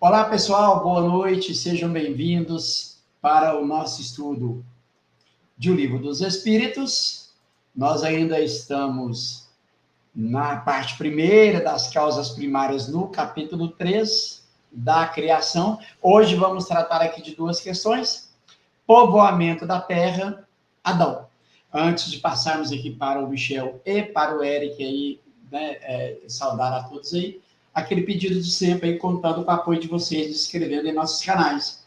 Olá, pessoal, boa noite, sejam bem-vindos para o nosso estudo de O Livro dos Espíritos. Nós ainda estamos na parte primeira das causas primárias, no capítulo 3 da criação. Hoje vamos tratar aqui de duas questões: povoamento da Terra, Adão. Antes de passarmos aqui para o Michel e para o Eric aí, né, saudar a todos aí, aquele pedido de sempre aí, contando com o apoio de vocês, se inscrevendo em nossos canais.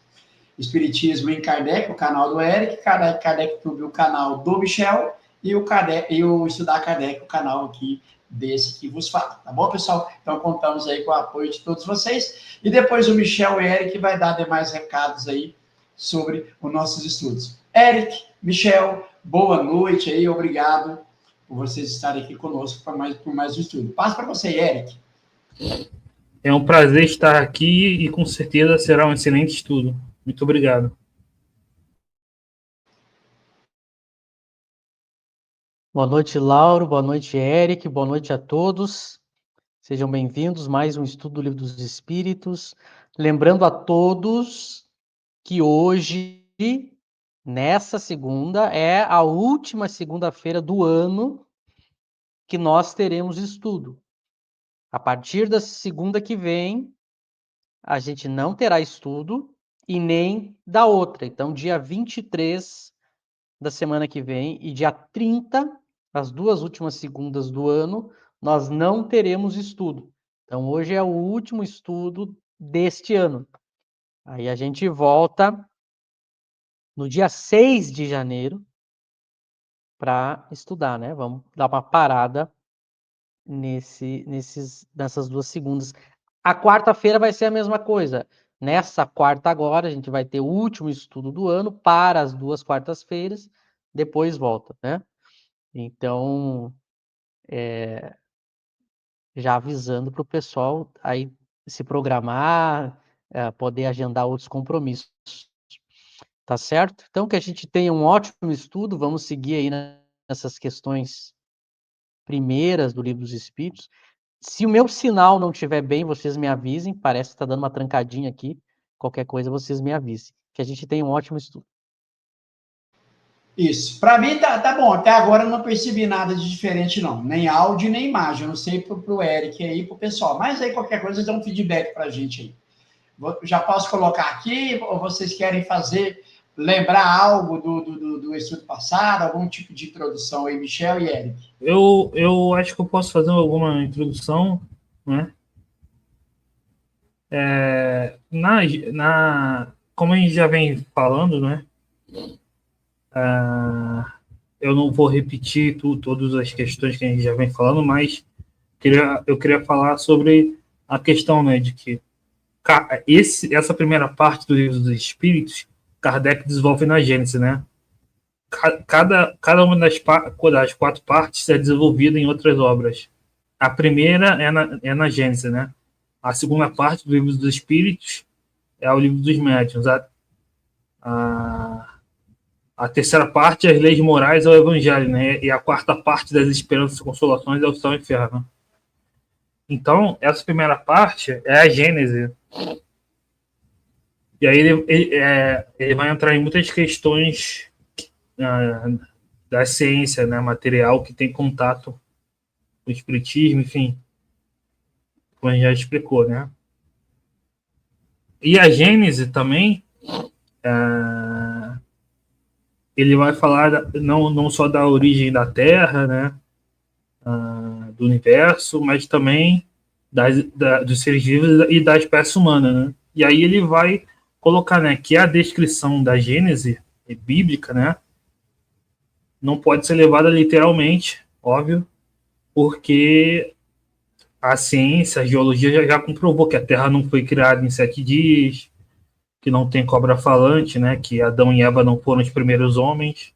Espiritismo em Kardec, o canal do Eric, Kardec Tube, o canal do Michel, e o Estudar Kardec, o canal aqui desse que vos fala, tá bom, pessoal? Então, contamos aí com o apoio de todos vocês, e depois o Michel e o Eric vai dar demais recados aí sobre os nossos estudos. Eric, Michel, boa noite aí, obrigado por vocês estarem aqui conosco por mais um estudo. Passo para você, Eric. É um prazer estar aqui e com certeza será um excelente estudo. Muito obrigado. Boa noite, Lauro. Boa noite, Eric. Boa noite a todos. Sejam bem-vindos a mais um estudo do Livro dos Espíritos. Lembrando a todos que hoje, nessa segunda, é a última segunda-feira do ano que nós teremos estudo. A partir da segunda que vem, a gente não terá estudo e nem da outra. Então, dia 23 da semana que vem e dia 30, as duas últimas segundas do ano, nós não teremos estudo. Então, hoje é o último estudo deste ano. Aí a gente volta no dia 6 de janeiro para estudar, né? Vamos dar uma parada nessas duas segundas. A quarta-feira vai ser a mesma coisa. Nessa quarta agora, a gente vai ter o último estudo do ano para as duas quartas-feiras, depois volta, né? Então, já avisando para o pessoal aí se programar, poder agendar outros compromissos. Tá certo? Então, que a gente tenha um ótimo estudo, vamos seguir aí nessas questões primeiras do Livro dos Espíritos. Se o meu sinal não estiver bem, vocês me avisem, parece que está dando uma trancadinha aqui, qualquer coisa vocês me avisem, que a gente tenha um ótimo estudo. Isso. Para mim tá bom. Até agora eu não percebi nada de diferente, não. Nem áudio, nem imagem. Eu não sei pro Eric aí, pro pessoal. Mas aí qualquer coisa, dá um feedback pra gente aí. Já posso colocar aqui? Ou vocês querem lembrar algo do estudo passado? Algum tipo de introdução aí, Michel e Eric? Eu acho que eu posso fazer alguma introdução, né? Como a gente já vem falando, né? Eu não vou repetir todas as questões que a gente já vem falando, mas eu queria falar sobre a questão, né, de que essa primeira parte do Livro dos Espíritos, Kardec desenvolve na Gênese, né? Cada uma das quatro partes é desenvolvida em outras obras. A primeira é na Gênese, né? A segunda parte do Livro dos Espíritos é o Livro dos Médiuns. A terceira parte é as leis morais ao Evangelho, né? E a quarta parte das esperanças e consolações é o céu e o inferno. Então, essa primeira parte é a Gênese. E aí ele vai entrar em muitas questões da ciência, né, material, que tem contato com o espiritismo, enfim, como a gente já explicou, né? E a Gênese também, ele vai falar não só da origem da Terra, né, do universo, mas também dos seres vivos e da espécie humana, né? E aí ele vai colocar, né, que a descrição da Gênese bíblica, né, não pode ser levada literalmente, óbvio, porque a ciência, a geologia já comprovou que a Terra não foi criada em 7 dias, que não tem cobra falante, né, que Adão e Eva não foram os primeiros homens.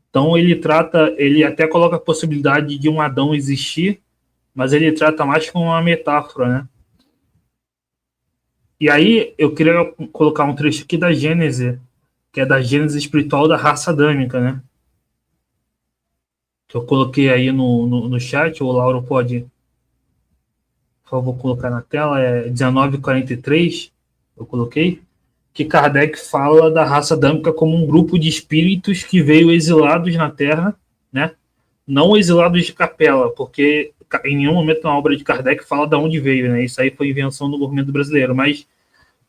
Então ele até coloca a possibilidade de um Adão existir, mas ele trata mais como uma metáfora, né? E aí eu queria colocar um trecho aqui da Gênese, que é da Gênese espiritual da raça adâmica, né? Que eu coloquei aí no chat, o Lauro pode, por favor, colocar na tela, é 1943, eu coloquei, que Kardec fala da raça adâmica como um grupo de espíritos que veio exilados na Terra, né? Não exilados de capela, porque em nenhum momento na obra de Kardec fala de onde veio, né? Isso aí foi invenção do movimento brasileiro, mas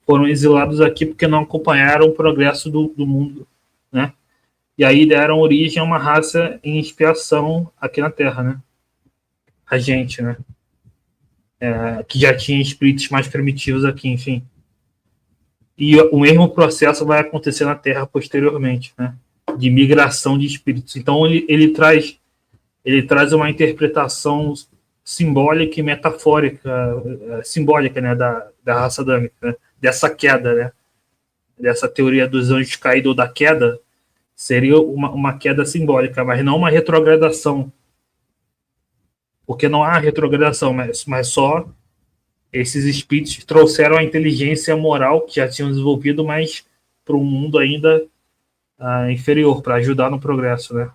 foram exilados aqui porque não acompanharam o progresso do mundo, né? E aí deram origem a uma raça em expiação aqui na Terra, né? A gente, né? Que já tinha espíritos mais primitivos aqui, enfim. E o mesmo processo vai acontecer na Terra posteriormente, né? De migração de espíritos. Então ele traz uma interpretação simbólica e metafórica, simbólica, né, da raça adâmica, né? Dessa queda, né? Dessa teoria dos anjos caídos ou da queda, seria uma queda simbólica, mas não uma retrogradação. Porque não há retrogradação, mas só esses espíritos trouxeram a inteligência moral que já tinham desenvolvido, mas para um mundo ainda inferior, para ajudar no progresso, né?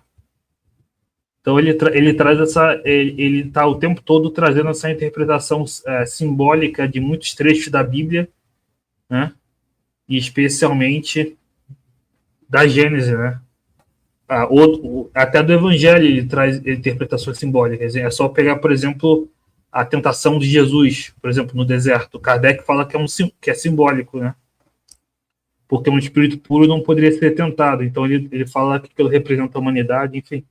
Então ele traz ele está o tempo todo trazendo essa interpretação simbólica de muitos trechos da Bíblia, né? E especialmente da Gênese, né? Até do Evangelho ele traz interpretações simbólicas. É só pegar, por exemplo, a tentação de Jesus, por exemplo, no deserto. Kardec fala que é simbólico, né? Porque um espírito puro não poderia ser tentado. Então ele fala que aquilo representa a humanidade, enfim.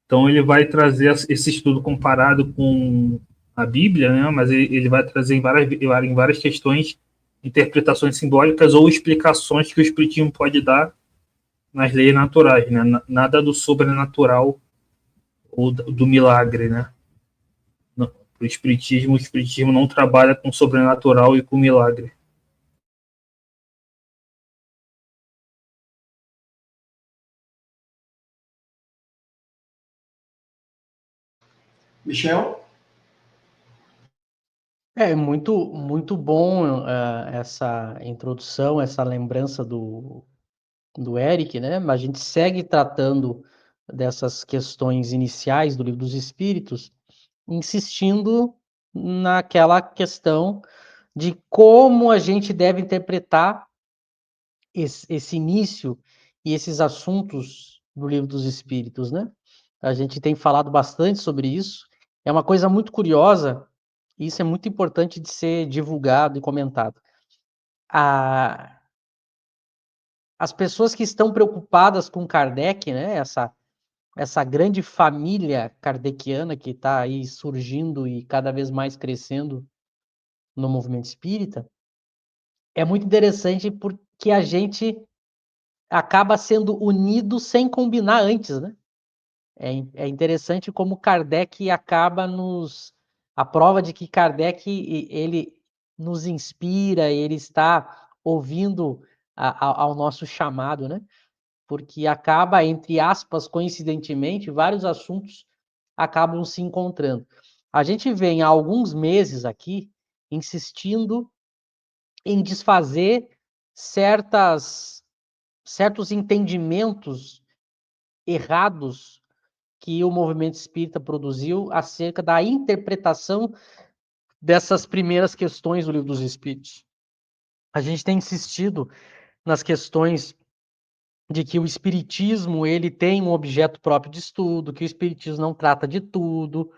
Então ele vai trazer esse estudo comparado com a Bíblia, né? Mas ele vai trazer em várias questões interpretações simbólicas ou explicações que o espiritismo pode dar nas leis naturais, né? Nada do sobrenatural ou do milagre, né? O espiritismo não trabalha com sobrenatural e com milagre. Michel? É muito bom essa introdução, essa lembrança do Eric, né? Mas a gente segue tratando dessas questões iniciais do Livro dos Espíritos, insistindo naquela questão de como a gente deve interpretar esse início e esses assuntos do Livro dos Espíritos, né? A gente tem falado bastante sobre isso. É uma coisa muito curiosa, e isso é muito importante de ser divulgado e comentado. As pessoas que estão preocupadas com Kardec, né? Essa grande família kardeciana que está aí surgindo e cada vez mais crescendo no movimento espírita, é muito interessante porque a gente acaba sendo unido sem combinar antes, né? É interessante como Kardec acaba a prova de que Kardec ele nos inspira, ele está ouvindo ao nosso chamado, né? Porque acaba, entre aspas, coincidentemente, vários assuntos acabam se encontrando. A gente vem há alguns meses aqui insistindo em desfazer certos entendimentos errados que o movimento espírita produziu acerca da interpretação dessas primeiras questões do Livro dos Espíritos. A gente tem insistido nas questões de que o espiritismo ele tem um objeto próprio de estudo, que o espiritismo não trata de tudo,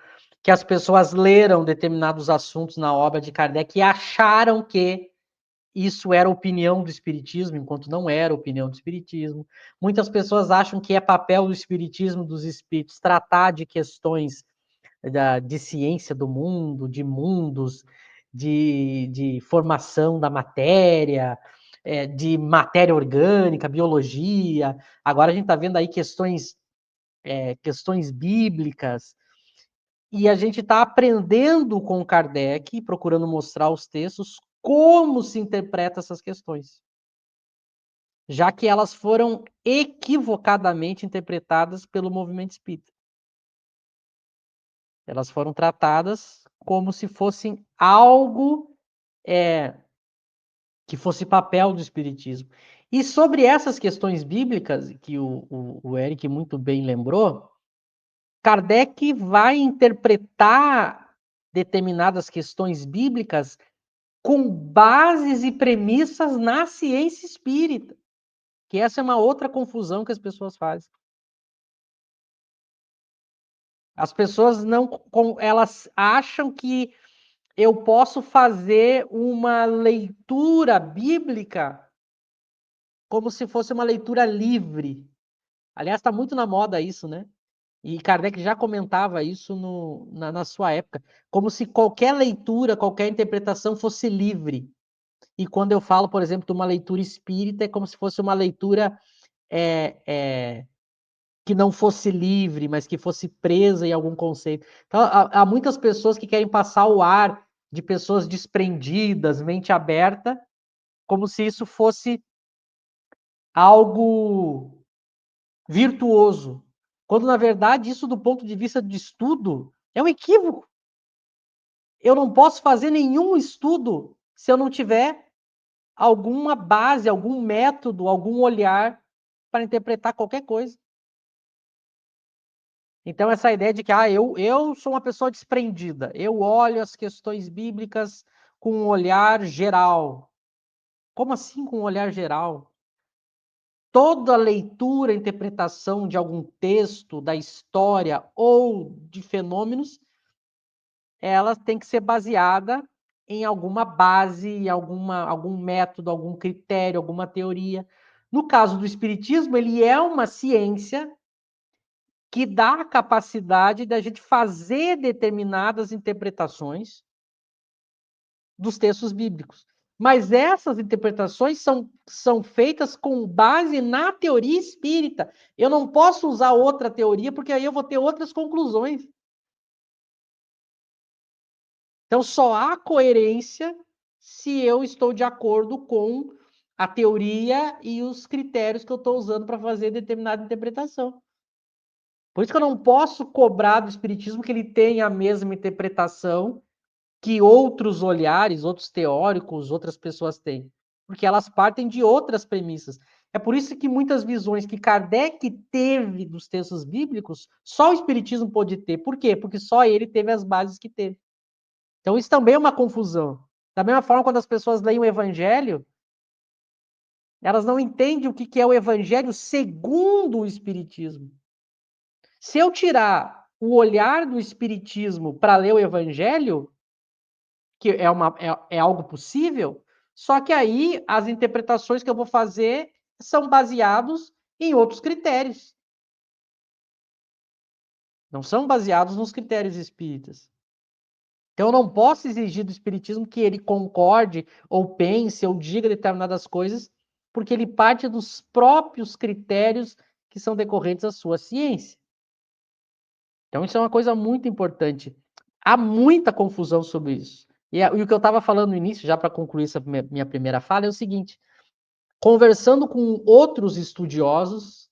que as pessoas leram determinados assuntos na obra de Kardec e acharam que isso era opinião do espiritismo, enquanto não era opinião do espiritismo. Muitas pessoas acham que é papel do espiritismo, dos espíritos, tratar de questões de ciência do mundo, de mundos, de formação da matéria, de matéria orgânica, biologia. Agora a gente está vendo aí questões bíblicas, e a gente está aprendendo com Kardec, procurando mostrar os textos, como se interpreta essas questões, já que elas foram equivocadamente interpretadas pelo movimento espírita. Elas foram tratadas como se fossem algo que fosse papel do Espiritismo. E sobre essas questões bíblicas, que o Eric muito bem lembrou, Kardec vai interpretar determinadas questões bíblicas com bases e premissas na ciência espírita, que essa é uma outra confusão que as pessoas fazem. As pessoas elas acham que eu posso fazer uma leitura bíblica como se fosse uma leitura livre. Aliás, está muito na moda isso, né? E Kardec já comentava isso na sua época, como se qualquer leitura, qualquer interpretação fosse livre. E quando eu falo, por exemplo, de uma leitura espírita, é como se fosse uma leitura que não fosse livre, mas que fosse presa em algum conceito. Então, há muitas pessoas que querem passar o ar de pessoas desprendidas, mente aberta, como se isso fosse algo virtuoso. Quando, na verdade, isso, do ponto de vista de estudo, é um equívoco. Eu não posso fazer nenhum estudo se eu não tiver alguma base, algum método, algum olhar para interpretar qualquer coisa. Então, essa ideia de que eu sou uma pessoa desprendida, eu olho as questões bíblicas com um olhar geral. Como assim com um olhar geral? Toda leitura, interpretação de algum texto, da história ou de fenômenos, ela tem que ser baseada em alguma base, em algum método, algum critério, alguma teoria. No caso do Espiritismo, ele é uma ciência que dá a capacidade da gente fazer determinadas interpretações dos textos bíblicos. Mas essas interpretações são feitas com base na teoria espírita. Eu não posso usar outra teoria, porque aí eu vou ter outras conclusões. Então, só há coerência se eu estou de acordo com a teoria e os critérios que eu estou usando para fazer determinada interpretação. Por isso que eu não posso cobrar do Espiritismo que ele tenha a mesma interpretação que outros olhares, outros teóricos, outras pessoas têm. Porque elas partem de outras premissas. É por isso que muitas visões que Kardec teve dos textos bíblicos, só o Espiritismo pôde ter. Por quê? Porque só ele teve as bases que teve. Então isso também é uma confusão. Da mesma forma, quando as pessoas leem o Evangelho, elas não entendem o que é o Evangelho segundo o Espiritismo. Se eu tirar o olhar do Espiritismo para ler o Evangelho, que é algo possível, só que aí as interpretações que eu vou fazer são baseados em outros critérios. Não são baseados nos critérios espíritas. Então eu não posso exigir do Espiritismo que ele concorde, ou pense, ou diga determinadas coisas, porque ele parte dos próprios critérios que são decorrentes da sua ciência. Então isso é uma coisa muito importante. Há muita confusão sobre isso. E o que eu estava falando no início, já para concluir essa minha primeira fala, é o seguinte: conversando com outros estudiosos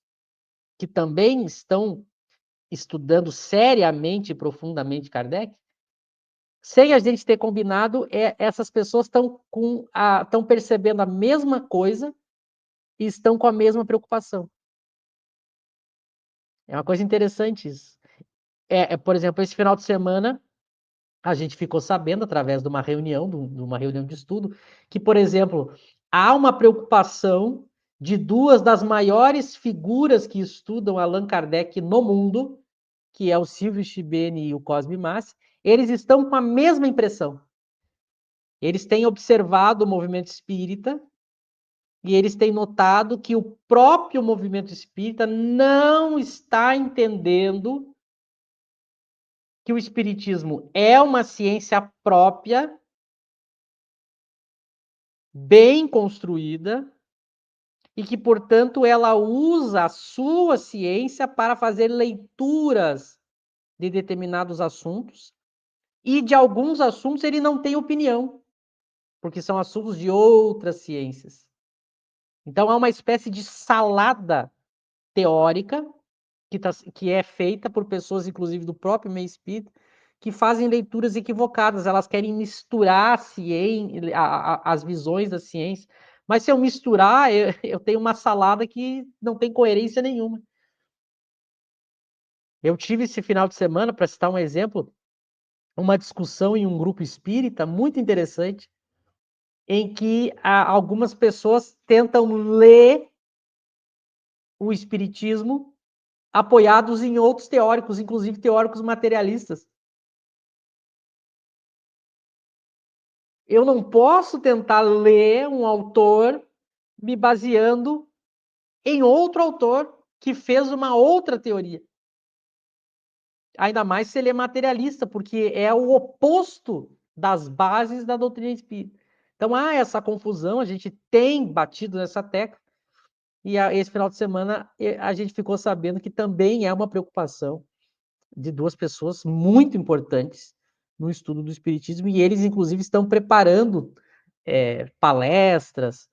que também estão estudando seriamente e profundamente Kardec, sem a gente ter combinado, essas pessoas estão percebendo a mesma coisa e estão com a mesma preocupação. É uma coisa interessante isso. Por exemplo, esse final de semana, a gente ficou sabendo, através de uma reunião, de uma reunião de estudo, que, por exemplo, há uma preocupação de duas das maiores figuras que estudam Allan Kardec no mundo, que é o Silvio Schibeni e o Cosme Massi, eles estão com a mesma impressão. Eles têm observado o movimento espírita e eles têm notado que o próprio movimento espírita não está entendendo que o espiritismo é uma ciência própria, bem construída, e que, portanto, ela usa a sua ciência para fazer leituras de determinados assuntos, e de alguns assuntos ele não tem opinião, porque são assuntos de outras ciências. Então, há uma espécie de salada teórica que é feita por pessoas, inclusive do próprio meio espírita, que fazem leituras equivocadas, elas querem misturar as visões da ciência, mas se eu misturar, eu tenho uma salada que não tem coerência nenhuma. Eu tive esse final de semana, para citar um exemplo, uma discussão em um grupo espírita muito interessante, em que algumas pessoas tentam ler o espiritismo apoiados em outros teóricos, inclusive teóricos materialistas. Eu não posso tentar ler um autor me baseando em outro autor que fez uma outra teoria. Ainda mais se ele é materialista, porque é o oposto das bases da doutrina espírita. Então há essa confusão, a gente tem batido nessa tecla, e esse final de semana a gente ficou sabendo que também é uma preocupação de duas pessoas muito importantes no estudo do espiritismo, e eles, inclusive, estão preparando palestras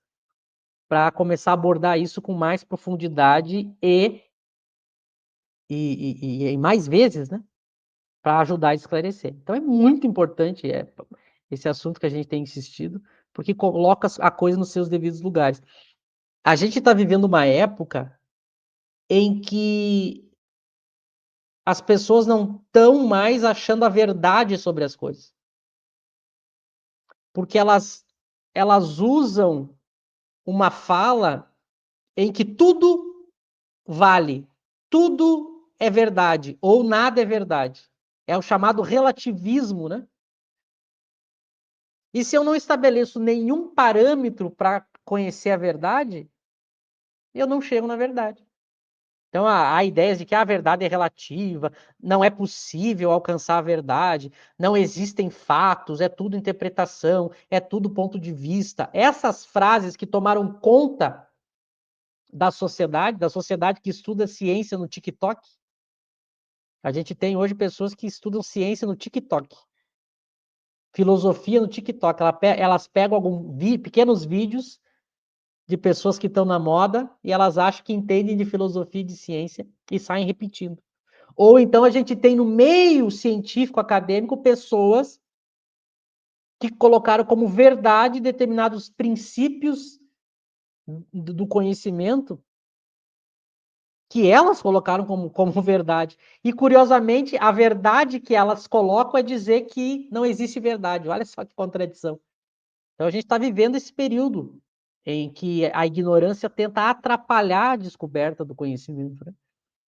para começar a abordar isso com mais profundidade e mais vezes, né? Para ajudar a esclarecer. Então é muito importante esse assunto que a gente tem insistido, porque coloca a coisa nos seus devidos lugares. A gente está vivendo uma época em que as pessoas não estão mais achando a verdade sobre as coisas. Porque elas usam uma fala em que tudo vale, tudo é verdade, ou nada é verdade. É o chamado relativismo, né? E se eu não estabeleço nenhum parâmetro para conhecer a verdade, eu não chego na verdade. Então, há ideias de que a verdade é relativa, não é possível alcançar a verdade, não existem fatos, é tudo interpretação, é tudo ponto de vista. Essas frases que tomaram conta da sociedade que estuda ciência no TikTok. A gente tem hoje pessoas que estudam ciência no TikTok. Filosofia no TikTok. Elas pegam pequenos vídeos de pessoas que estão na moda e elas acham que entendem de filosofia e de ciência e saem repetindo. Ou então a gente tem no meio científico acadêmico pessoas que colocaram como verdade determinados princípios do conhecimento que elas colocaram como verdade. E, curiosamente, a verdade que elas colocam é dizer que não existe verdade. Olha só que contradição. Então, a gente está vivendo esse período em que a ignorância tenta atrapalhar a descoberta do conhecimento, né?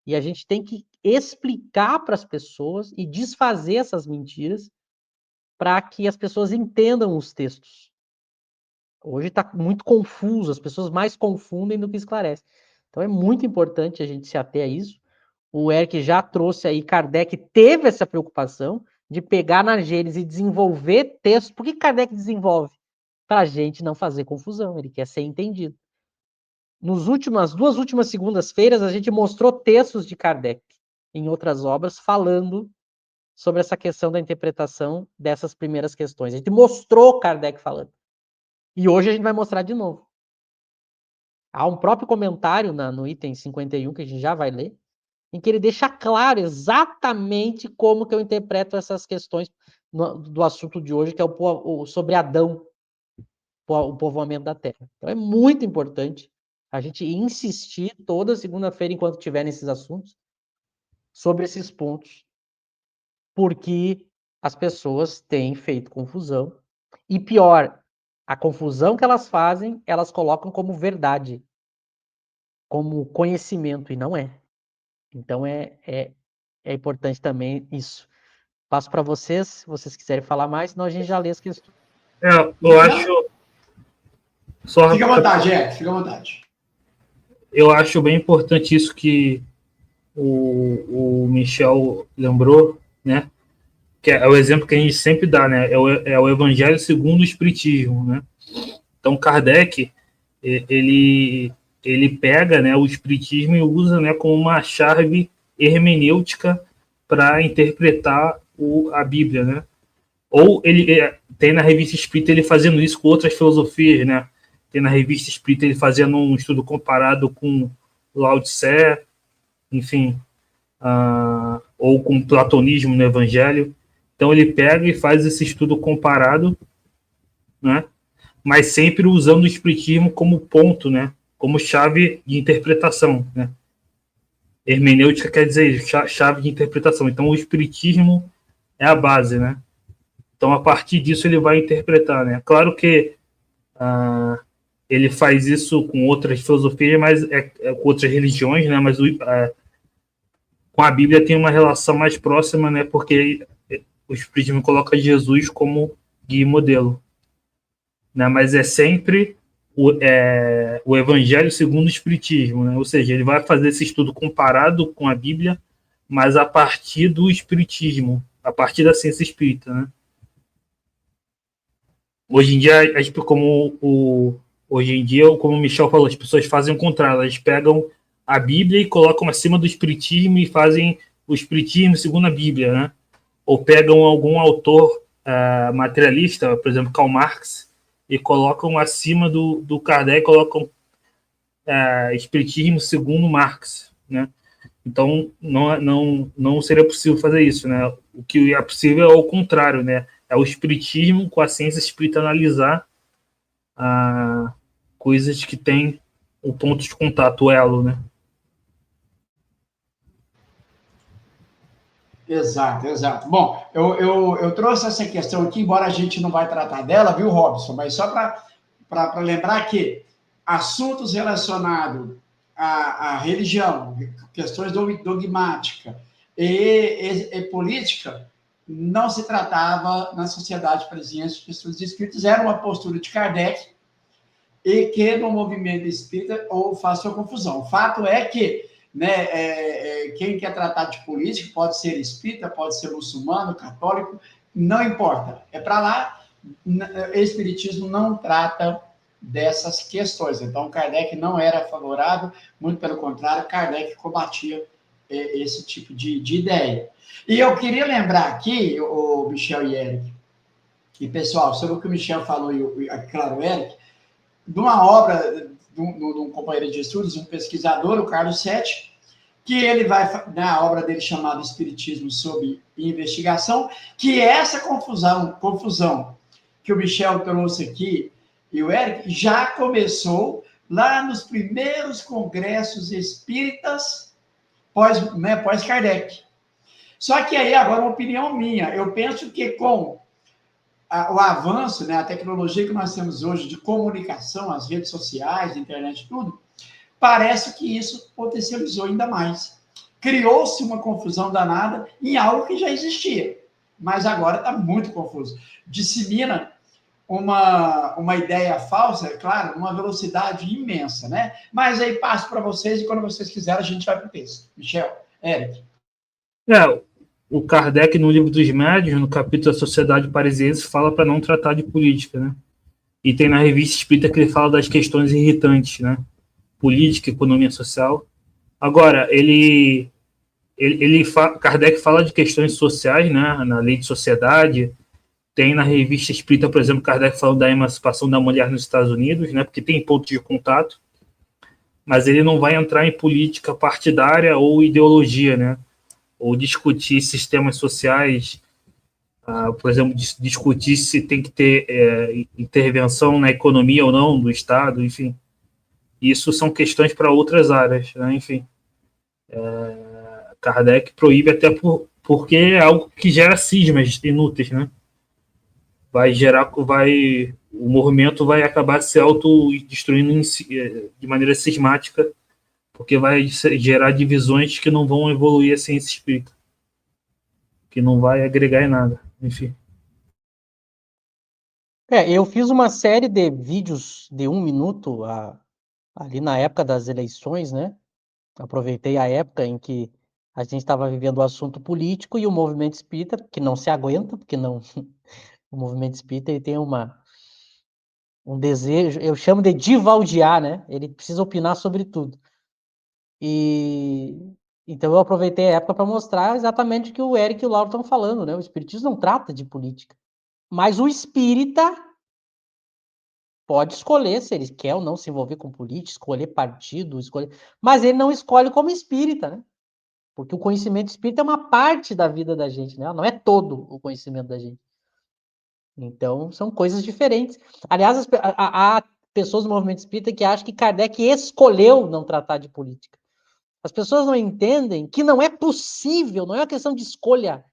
E a gente tem que explicar para as pessoas e desfazer essas mentiras para que as pessoas entendam os textos. Hoje está muito confuso, as pessoas mais confundem do que esclarecem. Então é muito importante a gente se ater a isso. O Eric já trouxe aí, Kardec teve essa preocupação de pegar na Gênese e desenvolver textos. Por que Kardec desenvolve? Para a gente não fazer confusão, ele quer ser entendido. Nas duas últimas segundas-feiras, a gente mostrou textos de Kardec em outras obras falando sobre essa questão da interpretação dessas primeiras questões. A gente mostrou Kardec falando. E hoje a gente vai mostrar de novo. Há um próprio comentário no item 51, que a gente já vai ler, em que ele deixa claro exatamente como que eu interpreto essas questões do assunto de hoje, que é sobre Adão, o povoamento da Terra. Então é muito importante a gente insistir toda segunda-feira, enquanto tiver nesses assuntos, sobre esses pontos, porque as pessoas têm feito confusão. E pior, a confusão que elas fazem, elas colocam como verdade, como conhecimento, e não é. Então é importante também isso. Passo para vocês, se vocês quiserem falar mais, senão a gente já lê as questões. Eu acho... Fica à vontade, fica à vontade. Eu acho bem importante isso que o Michel lembrou, né? Que é o exemplo que a gente sempre dá, né? É o Evangelho segundo o Espiritismo, né? Então, Kardec, ele pega, né, o Espiritismo e usa, né, como uma chave hermenêutica para interpretar a Bíblia, né? Ou ele tem na Revista Espírita ele fazendo isso com outras filosofias, né? Tem na Revista Espírita ele fazendo um estudo comparado com Lao Tse, enfim, ou com o platonismo no Evangelho. Então ele pega e faz esse estudo comparado, né? Mas sempre usando o espiritismo como ponto, né? Como chave de interpretação, né? Hermenêutica quer dizer chave de interpretação. Então o espiritismo é a base, né? Então a partir disso ele vai interpretar, né? Claro que ele faz isso com outras filosofias, mas com outras religiões, né? Mas com a Bíblia tem uma relação mais próxima, né? Porque o espiritismo coloca Jesus como guia e modelo, né? Mas é sempre o Evangelho segundo o Espiritismo, né? Ou seja, ele vai fazer esse estudo comparado com a Bíblia, mas a partir do Espiritismo, a partir da ciência espírita, né? Hoje em dia, como o Michel falou, as pessoas fazem o contrário, elas pegam a Bíblia e colocam acima do Espiritismo e fazem o Espiritismo segundo a Bíblia, né? Ou pegam algum autor materialista, por exemplo, Karl Marx, e colocam acima do Kardec, colocam Espiritismo segundo Marx, né? Então, não seria possível fazer isso, né? O que é possível é o contrário, né? É o espiritismo com a ciência espírita analisar coisas que têm o ponto de contato, o elo, né? Exato, exato. Bom, eu trouxe essa questão aqui, embora a gente não vai tratar dela, viu, Robson? Mas só para lembrar que assuntos relacionados à religião, questões dogmáticas e política, não se tratava na sociedade presente de estudos espíritos, era uma postura de Kardec, e que no movimento espírita ou faça confusão. O fato é que, né, quem quer tratar de política pode ser espírita, pode ser muçulmano, católico, não importa. É para lá, o espiritismo não trata dessas questões. Então, Kardec não era favorável, muito pelo contrário, Kardec combatia esse tipo de ideia. E eu queria lembrar aqui, o Michel e Eric, e pessoal, sobre o que o Michel falou e, claro, o Eric, de uma obra de um companheiro de estudos, um pesquisador, o Carlos Sete, que ele vai, na obra dele chamada Espiritismo sob Investigação, que essa confusão que o Michel trouxe aqui e o Eric já começou lá nos primeiros congressos espíritas pós-Kardec. Só que aí, agora, uma opinião minha, eu penso que com o avanço, né, a tecnologia que nós temos hoje de comunicação, as redes sociais, a internet, tudo, parece que isso potencializou ainda mais. Criou-se uma confusão danada em algo que já existia, mas agora está muito confuso. Dissemina uma ideia falsa, é claro, numa velocidade imensa, né? Mas aí passo para vocês e quando vocês quiserem a gente vai para o texto. Michel, Eric. O Kardec, no Livro dos Médiuns, no capítulo da Sociedade Parisiense, fala para não tratar de política, né? E tem na Revista Espírita que ele fala das questões irritantes, né? Política, economia social. Agora, Kardec fala de questões sociais, né? Na Lei de Sociedade. Tem na Revista Espírita, por exemplo, Kardec fala da emancipação da mulher nos Estados Unidos, né? Porque tem ponto de contato. Mas ele não vai entrar em política partidária ou ideologia, né? Ou discutir sistemas sociais, por exemplo, discutir se tem que ter intervenção na economia ou não do Estado, enfim. Isso são questões para outras áreas, né? Enfim. Kardec proíbe até porque é algo que gera cismas inúteis, né? O movimento vai acabar se autodestruindo de maneira cismática, porque vai gerar divisões que não vão evoluir a ciência espírita, que não vai agregar em nada, enfim. Eu fiz uma série de vídeos de 1 minuto ali na época das eleições, né? Aproveitei a época em que a gente estava vivendo o assunto político e o movimento espírita, que não se aguenta, porque não... o movimento espírita ele tem um desejo, eu chamo de divaldiar, né? Ele precisa opinar sobre tudo. Então eu aproveitei a época para mostrar exatamente o que o Eric e o Lauro estão falando, né? O espiritismo não trata de política. Mas o espírita pode escolher se ele quer ou não se envolver com política, escolher partido, mas ele não escolhe como espírita, né? Porque o conhecimento espírita é uma parte da vida da gente, né? Não é todo o conhecimento da gente. Então, são coisas diferentes. Aliás, há pessoas no movimento espírita que acham que Kardec escolheu não tratar de política. As pessoas não entendem que não é possível, não é uma questão de escolha.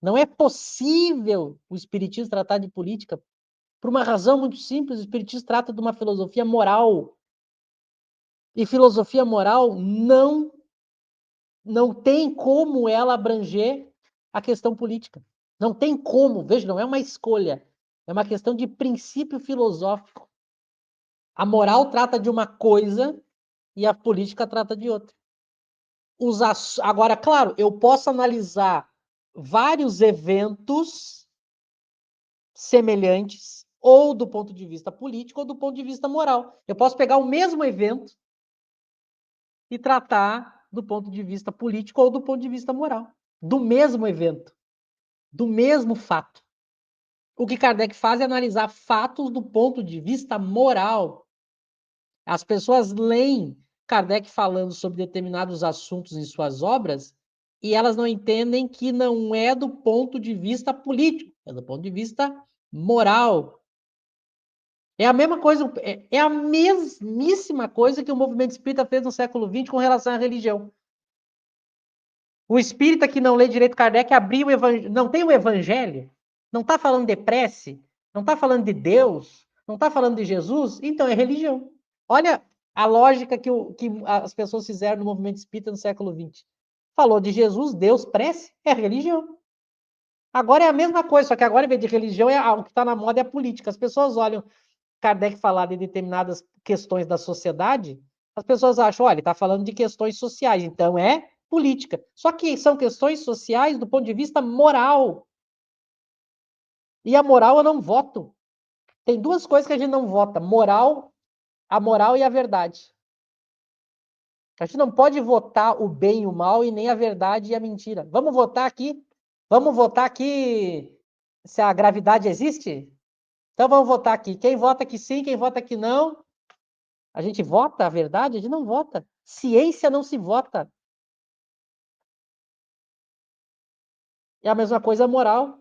Não é possível o espiritismo tratar de política por uma razão muito simples. O espiritismo trata de uma filosofia moral. E filosofia moral não tem como ela abranger a questão política. Não tem como, veja, não é uma escolha, é uma questão de princípio filosófico. A moral trata de uma coisa e a política trata de outra. Agora, claro, eu posso analisar vários eventos semelhantes, ou do ponto de vista político, ou do ponto de vista moral. Eu posso pegar o mesmo evento e tratar do ponto de vista político ou do ponto de vista moral. Do mesmo evento, do mesmo fato. O que Kardec faz é analisar fatos do ponto de vista moral. As pessoas leem Kardec falando sobre determinados assuntos em suas obras e elas não entendem que não é do ponto de vista político, é do ponto de vista moral. É a mesma coisa, é a mesmíssima coisa que o movimento espírita fez no século XX com relação à religião. O espírita que não lê direito Kardec abriu o evangelho, não tem o evangelho, não está falando de prece, não está falando de Deus, não está falando de Jesus, então é religião. Olha a lógica que as pessoas fizeram no movimento espírita no século XX. Falou de Jesus, Deus, prece, é religião. Agora é a mesma coisa, só que agora, em vez de religião, o que está na moda é a política. As pessoas olham Kardec falar de determinadas questões da sociedade, as pessoas acham, olha, ele está falando de questões sociais, então é política. Só que são questões sociais do ponto de vista moral. E a moral eu não voto. Tem duas coisas que a gente não vota: a moral e a verdade. A gente não pode votar o bem e o mal e nem a verdade e a mentira. Vamos votar aqui? Vamos votar aqui se a gravidade existe? Então vamos votar aqui. Quem vota que sim, quem vota que não. A gente vota a verdade? A gente não vota. Ciência não se vota. É a mesma coisa moral.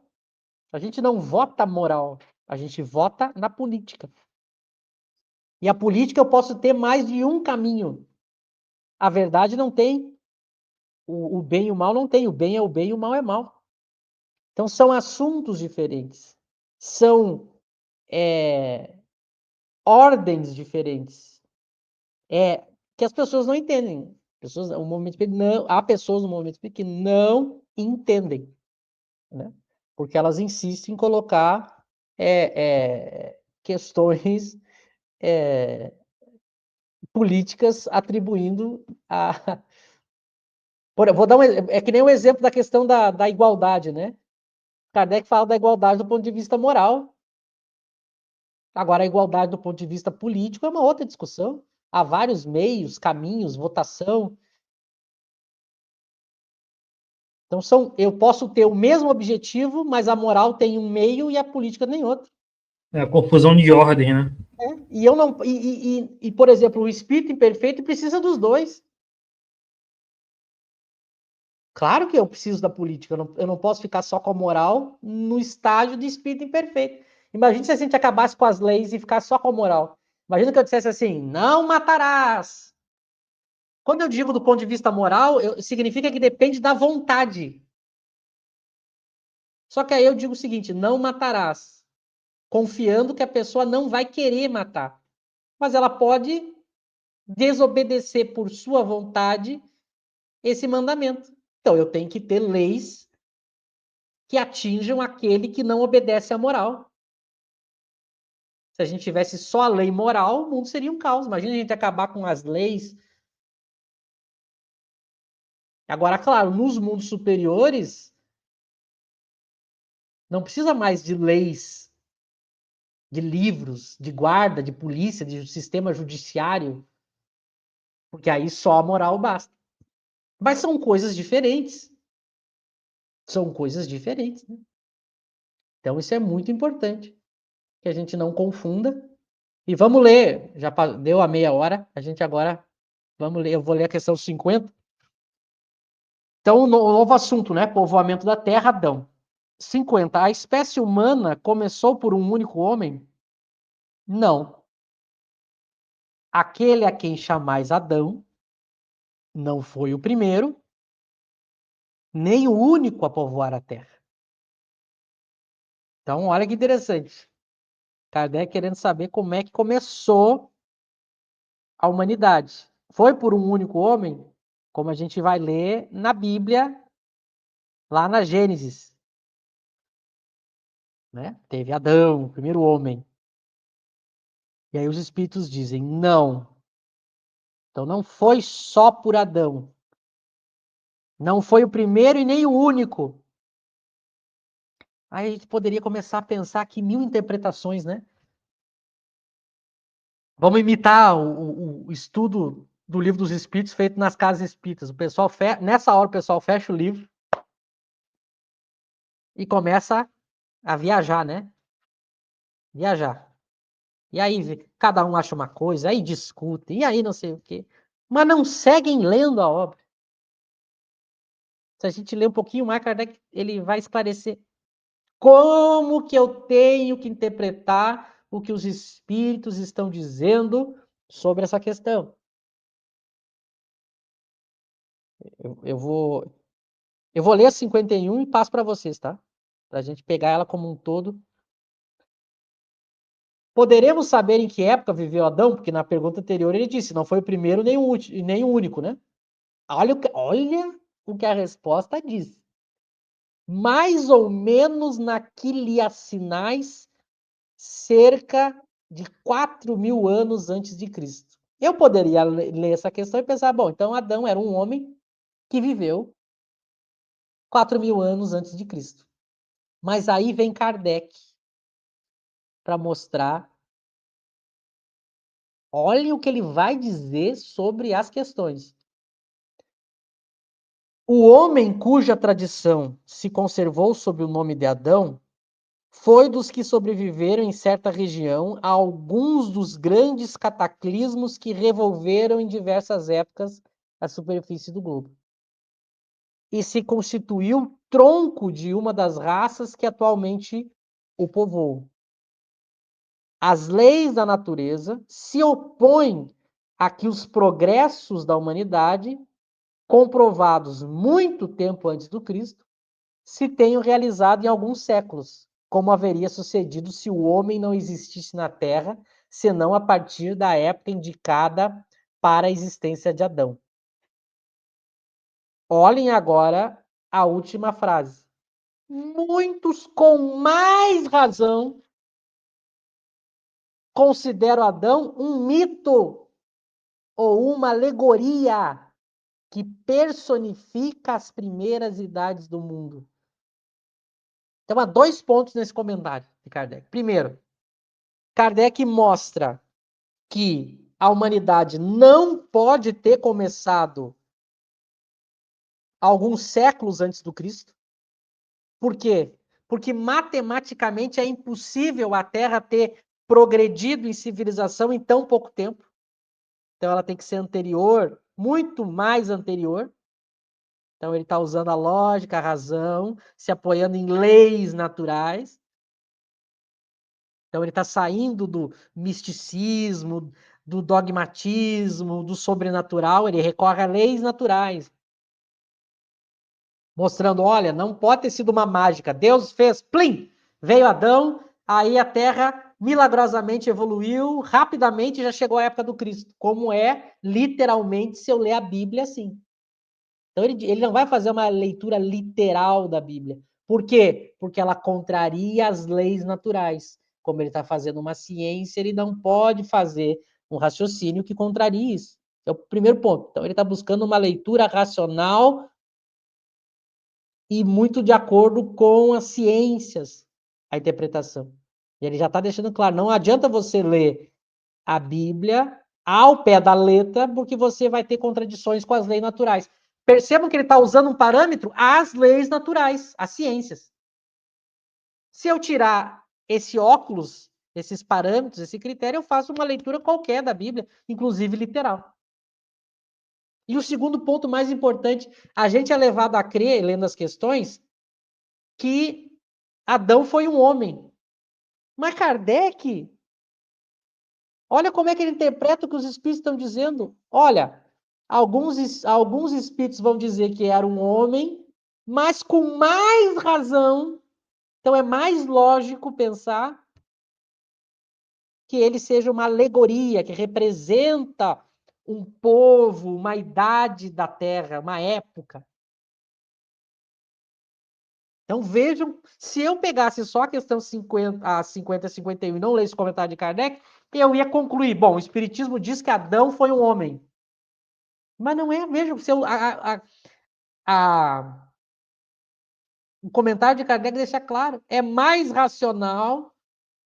A gente não vota moral. A gente vota na política. E a política eu posso ter mais de um caminho. A verdade não tem. O bem e o mal não tem. O bem é o bem e o mal é mal. Então são assuntos diferentes. São ordens diferentes. Que as pessoas não entendem. O movimento espírita não, há pessoas no movimento espírita que não entendem, né? Porque elas insistem em colocar questões políticas atribuindo a. Vou dar é que nem o exemplo da questão da igualdade, né? Kardec fala da igualdade do ponto de vista moral. Agora, a igualdade do ponto de vista político é uma outra discussão. Há vários meios, caminhos, votação. Então, eu posso ter o mesmo objetivo, mas a moral tem um meio e a política nem outro. É a confusão de ordem, né? E eu não. Por exemplo, o espírito imperfeito precisa dos dois. Claro que eu preciso da política, eu não posso ficar só com a moral no estágio de espírito imperfeito. Imagina se a gente acabasse com as leis e ficasse só com a moral. Imagina que eu dissesse assim: não matarás. Quando eu digo do ponto de vista moral, significa que depende da vontade. Só que aí eu digo o seguinte: não matarás, confiando que a pessoa não vai querer matar. Mas ela pode desobedecer por sua vontade esse mandamento. Então eu tenho que ter leis que atinjam aquele que não obedece à moral. Se a gente tivesse só a lei moral, o mundo seria um caos. Imagina a gente acabar com as leis. Agora, claro, nos mundos superiores, não precisa mais de leis, de livros, de guarda, de polícia, de sistema judiciário, porque aí só a moral basta. Mas são coisas diferentes. São coisas diferentes, né? Então, isso é muito importante, que a gente não confunda. E vamos ler, já deu a meia hora, a gente agora, vamos ler, eu vou ler a questão 50. Então, o novo assunto, né? Povoamento da Terra, Adão. 50. A espécie humana começou por um único homem? Não. Aquele a quem chamais Adão não foi o primeiro, nem o único a povoar a Terra. Então, olha que interessante. Kardec querendo saber como é que começou a humanidade. Foi por um único homem? Como a gente vai ler na Bíblia, lá na Gênesis. Né? Teve Adão, o primeiro homem. E aí os espíritos dizem, não. Então não foi só por Adão. Não foi o primeiro e nem o único. Aí a gente poderia começar a pensar aqui 1000 interpretações, né? Vamos imitar o estudo do Livro dos Espíritos feito nas casas espíritas. O pessoal nessa hora o pessoal fecha o livro e começa a viajar, né? Viajar. E aí cada um acha uma coisa, aí discute, e aí não sei o quê. Mas não seguem lendo a obra. Se a gente ler um pouquinho mais, Kardec ele vai esclarecer como que eu tenho que interpretar o que os espíritos estão dizendo sobre essa questão. Eu vou ler a 51 e passo para vocês, tá? Para a gente pegar ela como um todo. Poderemos saber em que época viveu Adão? Porque na pergunta anterior ele disse, não foi o primeiro nem o único, né? Olha o que a resposta diz. Mais ou menos na Quiliacinais, cerca de 4.000 anos antes de Cristo. Eu poderia ler essa questão e pensar, bom, então Adão era um homem que viveu 4.000 anos antes de Cristo. Mas aí vem Kardec para mostrar, olhem o que ele vai dizer sobre as questões. O homem cuja tradição se conservou sob o nome de Adão foi dos que sobreviveram em certa região a alguns dos grandes cataclismos que revolveram em diversas épocas a superfície do globo. E se constituiu tronco de uma das raças que atualmente o povoam. As leis da natureza se opõem a que os progressos da humanidade, comprovados muito tempo antes do Cristo, se tenham realizado em alguns séculos, como haveria sucedido se o homem não existisse na Terra, senão a partir da época indicada para a existência de Adão. Olhem agora a última frase. Muitos, com mais razão, consideram Adão um mito ou uma alegoria que personifica as primeiras idades do mundo. Então, há 2 pontos nesse comentário de Kardec. Primeiro, Kardec mostra que a humanidade não pode ter começado alguns séculos antes do Cristo. Por quê? Porque matematicamente é impossível a Terra ter progredido em civilização em tão pouco tempo. Então ela tem que ser anterior, muito mais anterior. Então ele está usando a lógica, a razão, se apoiando em leis naturais. Então ele está saindo do misticismo, do dogmatismo, do sobrenatural, ele recorre a leis naturais. Mostrando, olha, não pode ter sido uma mágica. Deus fez, plim, veio Adão, aí a Terra milagrosamente evoluiu, rapidamente já chegou a época do Cristo. Como é, literalmente, se eu ler a Bíblia assim. Então ele não vai fazer uma leitura literal da Bíblia. Por quê? Porque ela contraria as leis naturais. Como ele está fazendo uma ciência, ele não pode fazer um raciocínio que contrarie isso. É o primeiro ponto. Então ele está buscando uma leitura racional e muito de acordo com as ciências, a interpretação. E ele já está deixando claro, não adianta você ler a Bíblia ao pé da letra, porque você vai ter contradições com as leis naturais. Percebam que ele está usando um parâmetro às leis naturais, às ciências. Se eu tirar esse óculos, esses parâmetros, esse critério, eu faço uma leitura qualquer da Bíblia, inclusive literal. E o segundo ponto mais importante, a gente é levado a crer, lendo as questões, que Adão foi um homem. Mas Kardec, olha como é que ele interpreta o que os espíritos estão dizendo. Olha, alguns espíritos vão dizer que era um homem, mas com mais razão. Então é mais lógico pensar que ele seja uma alegoria, que representa um povo, uma idade da Terra, uma época. Então vejam, se eu pegasse só a questão 50 e 51 e não lesse o comentário de Kardec, eu ia concluir, bom, o Espiritismo diz que Adão foi um homem. Mas não é, vejam, se o comentário de Kardec deixa claro, é mais racional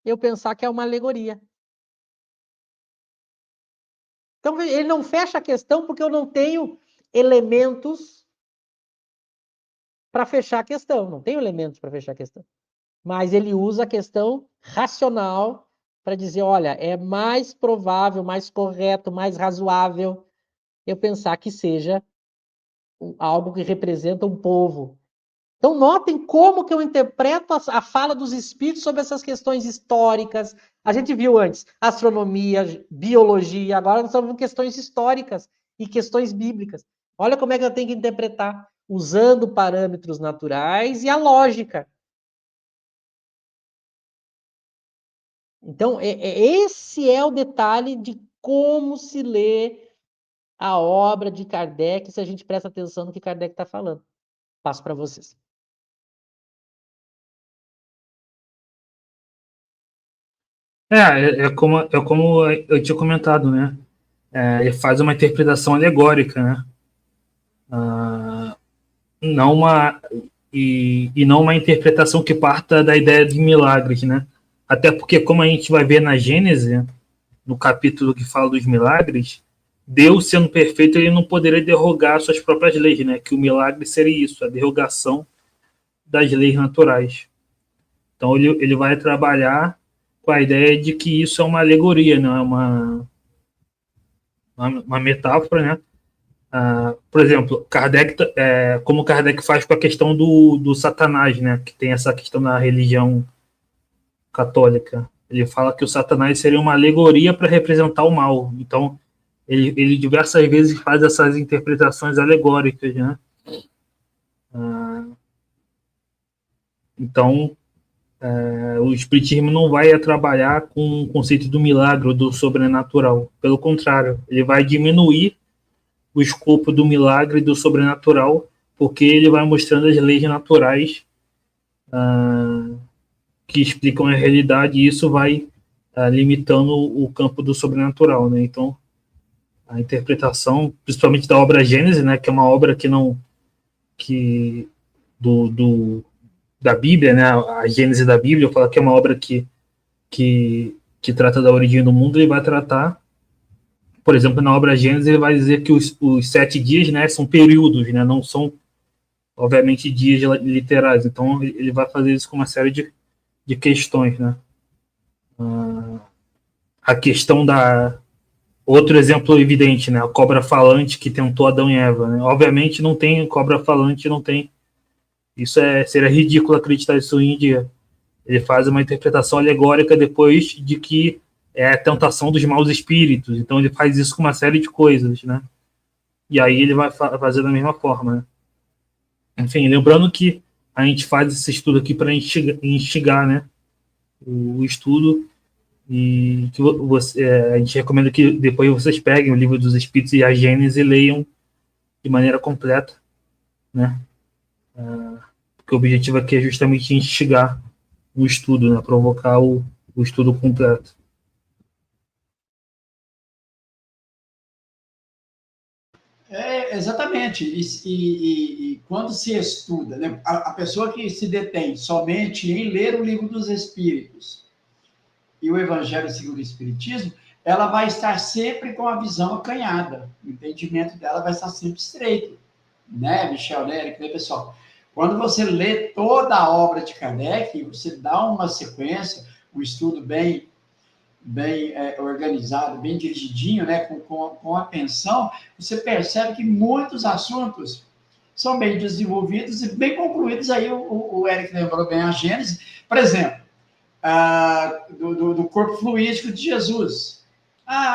eu pensar que é uma alegoria. Então, ele não fecha a questão porque eu não tenho elementos para fechar a questão. Não tenho elementos para fechar a questão. Mas ele usa a questão racional para dizer, olha, é mais provável, mais correto, mais razoável eu pensar que seja algo que representa um povo. Então, notem como que eu interpreto a fala dos espíritos sobre essas questões históricas. A gente viu antes astronomia, biologia, agora nós estamos vendo questões históricas e questões bíblicas. Olha como é que eu tenho que interpretar, usando parâmetros naturais e a lógica. Então, esse é o detalhe de como se lê a obra de Kardec, se a gente presta atenção no que Kardec está falando. Passo para vocês. É como eu tinha comentado, né? Ele faz uma interpretação alegórica, né? Ah, não uma, e não uma interpretação que parta da ideia de milagres, né? Até porque, como a gente vai ver na Gênese, no capítulo que fala dos milagres, Deus, sendo perfeito, ele não poderia derrogar suas próprias leis, né? Que o milagre seria isso, a derrogação das leis naturais. Então, ele vai trabalhar com a ideia de que isso é uma alegoria, não é uma metáfora, né? Por exemplo, Kardec, como Kardec faz com a questão do Satanás, né? Que tem essa questão na religião católica. Ele fala que o Satanás seria uma alegoria para representar o mal. Então, ele diversas vezes faz essas interpretações alegóricas, né? Então, o Espiritismo não vai trabalhar com o conceito do milagre ou do sobrenatural. Pelo contrário, ele vai diminuir o escopo do milagre e do sobrenatural, porque ele vai mostrando as leis naturais que explicam a realidade, e isso vai limitando o campo do sobrenatural, né? Então, a interpretação, principalmente da obra Gênesis, né, que é uma obra que da Bíblia, né, a Gênese da Bíblia, fala que é uma obra que trata da origem do mundo. Ele vai tratar, por exemplo, na obra Gênesis, ele vai dizer que os 7 dias, né, são períodos, né, não são, obviamente, dias literais. Então, ele vai fazer isso com uma série de questões, né. A questão da... Outro exemplo evidente, né, a cobra falante que tentou Adão e Eva, né. Obviamente, não tem cobra falante, não tem... Isso seria ridículo acreditar isso hoje em dia. Ele faz uma interpretação alegórica depois de que é a tentação dos maus espíritos. Então ele faz isso com uma série de coisas, né? E aí ele vai fazer da mesma forma, né? Enfim, lembrando que a gente faz esse estudo aqui para instigar, né? O estudo, e que a gente recomenda que depois vocês peguem o Livro dos Espíritos e a Gênese e leiam de maneira completa, né? Porque o objetivo aqui é justamente instigar o estudo, né? Provocar o estudo completo. Exatamente. E quando se estuda, né, a pessoa que se detém somente em ler o Livro dos Espíritos e o Evangelho segundo o Espiritismo, ela vai estar sempre com a visão acanhada. O entendimento dela vai estar sempre estreito. Né, Michel, né, Eric, né, pessoal? Quando você lê toda a obra de Kardec, você dá uma sequência, um estudo bem bem organizado, bem dirigidinho, né, com atenção, você percebe que muitos assuntos são bem desenvolvidos e bem concluídos. Aí o Eric lembrou bem a Gênesis, por exemplo, do corpo fluídico de Jesus.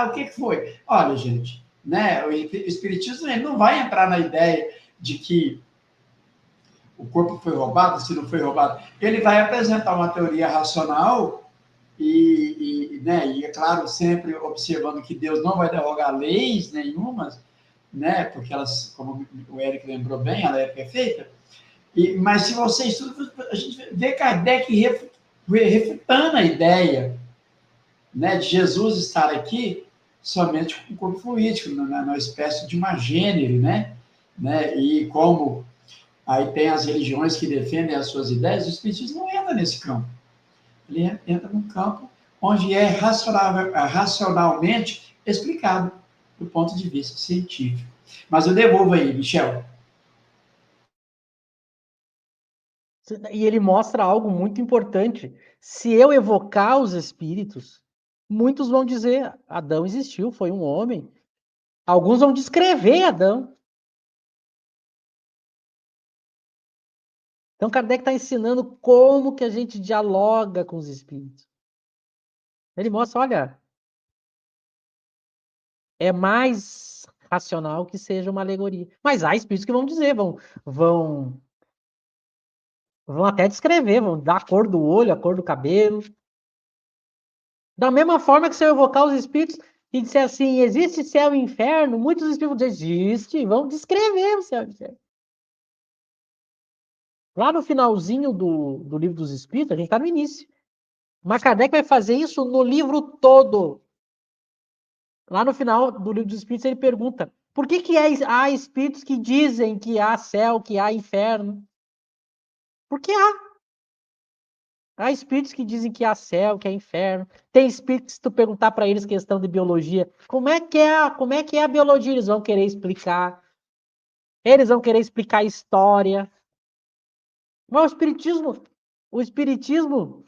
O que foi? Olha, gente, né, o Espiritismo ele não vai entrar na ideia de que o corpo foi roubado, se não foi roubado. Ele vai apresentar uma teoria racional né, e é claro, sempre observando que Deus não vai derrogar leis nenhumas, né, porque elas, como o Eric lembrou bem, ela é perfeita. Mas se você estuda, a gente vê Kardec refutando a ideia, né, de Jesus estar aqui somente com o corpo fluídico, na espécie de uma gênere, né? E como aí tem as religiões que defendem as suas ideias, o Espiritismo não entra nesse campo. Ele entra num campo onde é racionalmente explicado do ponto de vista científico. Mas eu devolvo aí, Michel. E ele mostra algo muito importante. Se eu evocar os espíritos, muitos vão dizer: Adão existiu, foi um homem. Alguns vão descrever Adão. Então, Kardec está ensinando como que a gente dialoga com os espíritos. Ele mostra, olha, é mais racional que seja uma alegoria. Mas há espíritos que vão dizer, vão até descrever, vão dar a cor do olho, a cor do cabelo. Da mesma forma que se eu evocar os espíritos e disser assim, existe céu e inferno, muitos espíritos vão dizer, existe, vão descrever o céu e o inferno. Lá no finalzinho do livro dos espíritos, a gente está no início. Mas Kardec vai fazer isso no livro todo. Lá no final do livro dos espíritos, ele pergunta, por que há espíritos que dizem que há céu, que há inferno? Porque há. Há espíritos que dizem que há céu, que há inferno. Tem espíritos que se tu perguntar para eles questão de biologia, como é que é a biologia? Eles vão querer explicar. Eles vão querer explicar a história. Mas o espiritismo,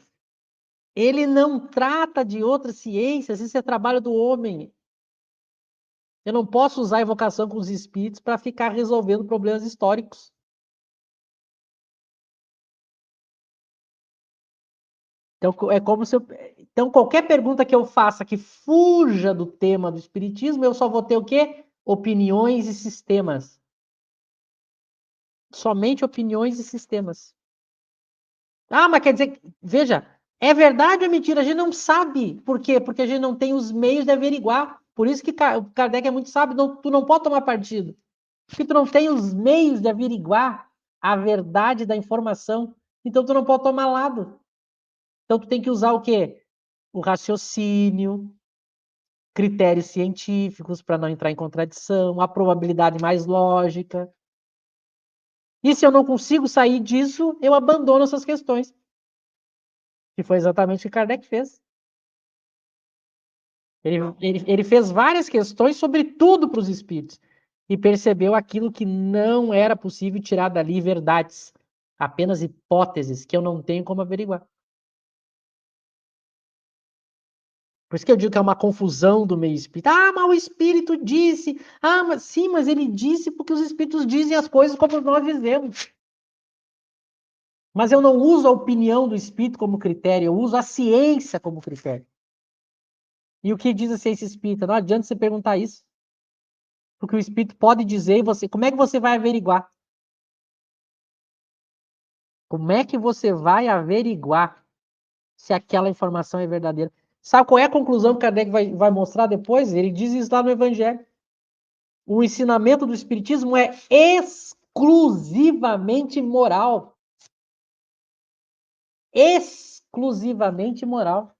ele não trata de outras ciências, isso é trabalho do homem. Eu não posso usar a evocação com os espíritos para ficar resolvendo problemas históricos. Então, é como se então, qualquer pergunta que eu faça que fuja do tema do espiritismo, eu só vou ter o quê? Opiniões e sistemas. Somente opiniões e sistemas. Mas quer dizer, veja, é verdade ou mentira? A gente não sabe. Por quê? Porque a gente não tem os meios de averiguar. Por isso que o Kardec é muito sábio, tu não pode tomar partido. Porque tu não tem os meios de averiguar a verdade da informação. Então tu não pode tomar lado. Então tu tem que usar o quê? O raciocínio, critérios científicos para não entrar em contradição, a probabilidade mais lógica. E se eu não consigo sair disso, eu abandono essas questões. Que foi exatamente o que Kardec fez. Ele fez várias questões sobre tudo para os espíritos. E percebeu aquilo que não era possível tirar dali verdades. Apenas hipóteses que eu não tenho como averiguar. Por isso que eu digo que é uma confusão do meio espírita. Mas o espírito disse. Mas sim, mas ele disse porque os espíritos dizem as coisas como nós dizemos. Mas eu não uso a opinião do espírito como critério, eu uso a ciência como critério. E o que diz a ciência espírita? Não adianta você perguntar isso. Porque o espírito pode dizer e você. Como é que você vai averiguar? Como é que você vai averiguar se aquela informação é verdadeira? Sabe qual é a conclusão que Kardec vai mostrar depois? Ele diz isso lá no Evangelho. O ensinamento do Espiritismo é exclusivamente moral. Exclusivamente moral.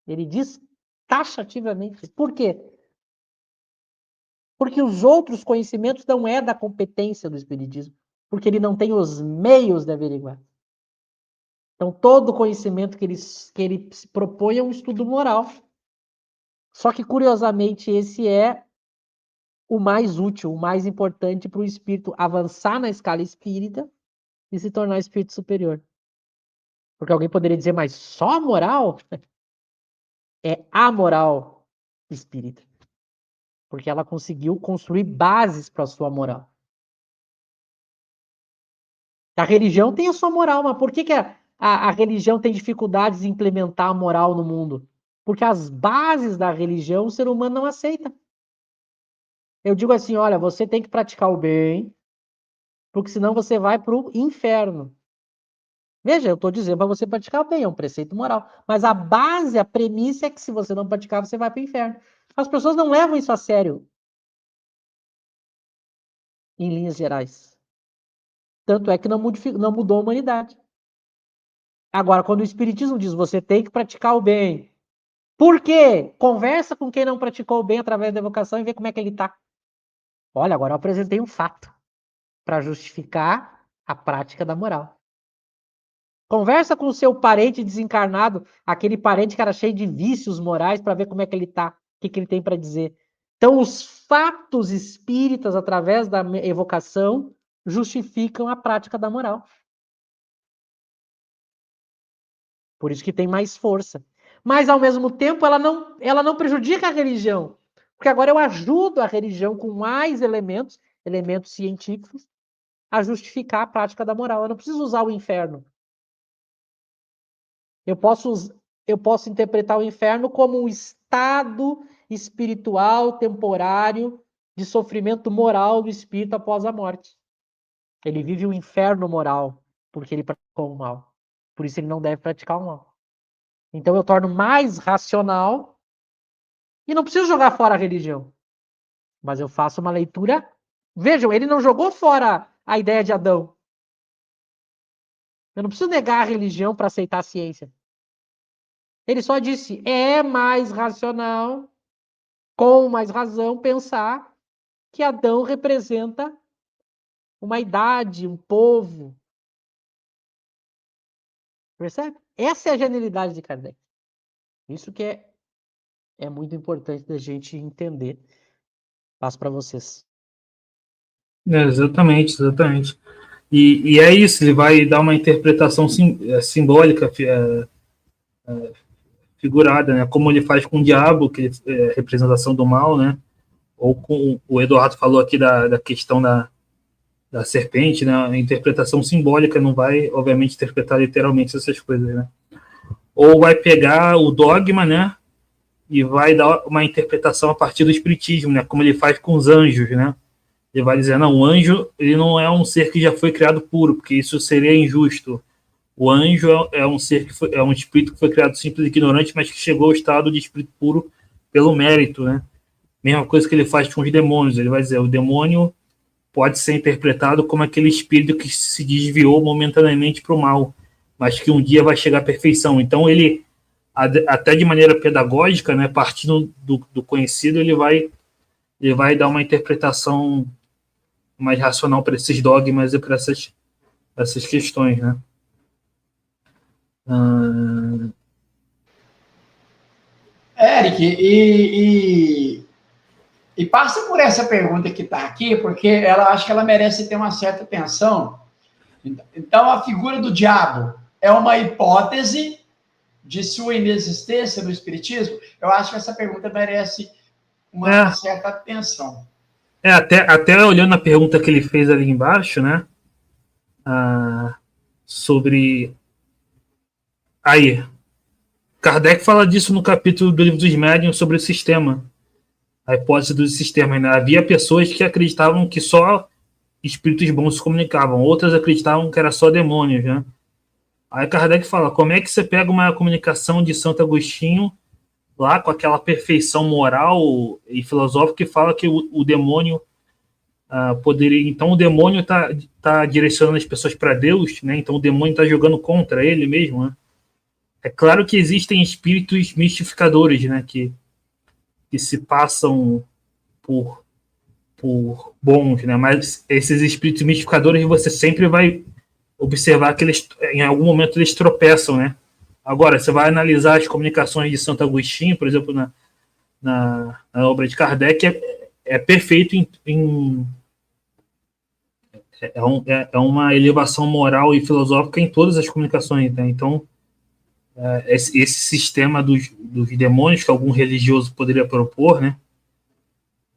Ele diz taxativamente. Por quê? Porque os outros conhecimentos não é da competência do Espiritismo. Porque ele não tem os meios de averiguar. Então, todo conhecimento que ele se propõe é um estudo moral. Só que, curiosamente, esse é o mais útil, o mais importante para o espírito avançar na escala espírita e se tornar espírito superior. Porque alguém poderia dizer, mas só moral? é a moral espírita. Porque ela conseguiu construir bases para a sua moral. A religião tem a sua moral, mas por que a religião tem dificuldades em implementar a moral no mundo? Porque as bases da religião o ser humano não aceita. Eu digo assim, olha, você tem que praticar o bem, porque senão você vai para o inferno. Veja, eu estou dizendo para você praticar o bem, é um preceito moral. Mas a base, a premissa é que se você não praticar, você vai para o inferno. As pessoas não levam isso a sério, em linhas gerais. Tanto é que não mudou a humanidade. Agora, quando o Espiritismo diz você tem que praticar o bem, por quê? Conversa com quem não praticou o bem através da evocação e vê como é que ele está. Olha, agora eu apresentei um fato para justificar a prática da moral. Conversa com o seu parente desencarnado, aquele parente que era cheio de vícios morais, para ver como é que ele está, o que ele tem para dizer. Então, os fatos espíritas, através da evocação, justificam a prática da moral. Por isso que tem mais força. Mas, ao mesmo tempo, ela não prejudica a religião. Porque agora eu ajudo a religião com mais elementos científicos, a justificar a prática da moral. Eu não preciso usar o inferno. Eu posso interpretar o inferno como um estado espiritual temporário de sofrimento moral do espírito após a morte. Ele vive um inferno moral porque ele praticou o mal. Por isso ele não deve praticar o mal. Então eu torno mais racional e não preciso jogar fora a religião. Mas eu faço uma leitura. Vejam, ele não jogou fora a ideia de Adão. Eu não preciso negar a religião para aceitar a ciência. Ele só disse, é mais racional, com mais razão, pensar que Adão representa uma idade, um povo. Percebe? Essa é a genialidade de Kardec. Isso que é muito importante da gente entender. Passo para vocês. Exatamente, exatamente. E é isso, ele vai dar uma interpretação simbólica, figurada, né? Como ele faz com o diabo, que é representação do mal, né? Ou com o Eduardo falou aqui da questão da serpente, né? A interpretação simbólica não vai, obviamente, interpretar literalmente essas coisas, né? Ou vai pegar o dogma, né? E vai dar uma interpretação a partir do espiritismo, né? Como ele faz com os anjos, né? Ele vai dizer, não, o anjo ele não é um ser que já foi criado puro, porque isso seria injusto. O anjo é um ser é um espírito que foi criado simples e ignorante, mas que chegou ao estado de espírito puro pelo mérito, né? Mesma coisa que ele faz com os demônios. Ele vai dizer, o demônio pode ser interpretado como aquele espírito que se desviou momentaneamente para o mal, mas que um dia vai chegar à perfeição. Então ele, até de maneira pedagógica, né, partindo do conhecido, ele vai dar uma interpretação mais racional para esses dogmas e para essas questões, né? Eric, e passa por essa pergunta que está aqui, porque ela acho que ela merece ter uma certa atenção. Então, a figura do diabo é uma hipótese de sua inexistência no Espiritismo? Eu acho que essa pergunta merece uma certa atenção. Até olhando a pergunta que ele fez ali embaixo, né? Sobre... Aí, Kardec fala disso no capítulo do Livro dos Médiuns sobre o sistema. A hipótese dos sistemas, né? Havia pessoas que acreditavam que só espíritos bons se comunicavam, outras acreditavam que era só demônios, né? Aí Kardec fala, como é que você pega uma comunicação de Santo Agostinho lá com aquela perfeição moral e filosófica que fala que o demônio poderia... Então o demônio tá direcionando as pessoas para Deus, né? Então o demônio está jogando contra ele mesmo, né? É claro que existem espíritos mistificadores, né? Que se passam por bons, né? Mas esses espíritos mistificadores você sempre vai observar que eles, em algum momento, eles tropeçam, né? Agora, você vai analisar as comunicações de Santo Agostinho, por exemplo, na obra de Kardec, é perfeito é uma elevação moral e filosófica em todas as comunicações, né? Então, esse sistema dos demônios que algum religioso poderia propor, né?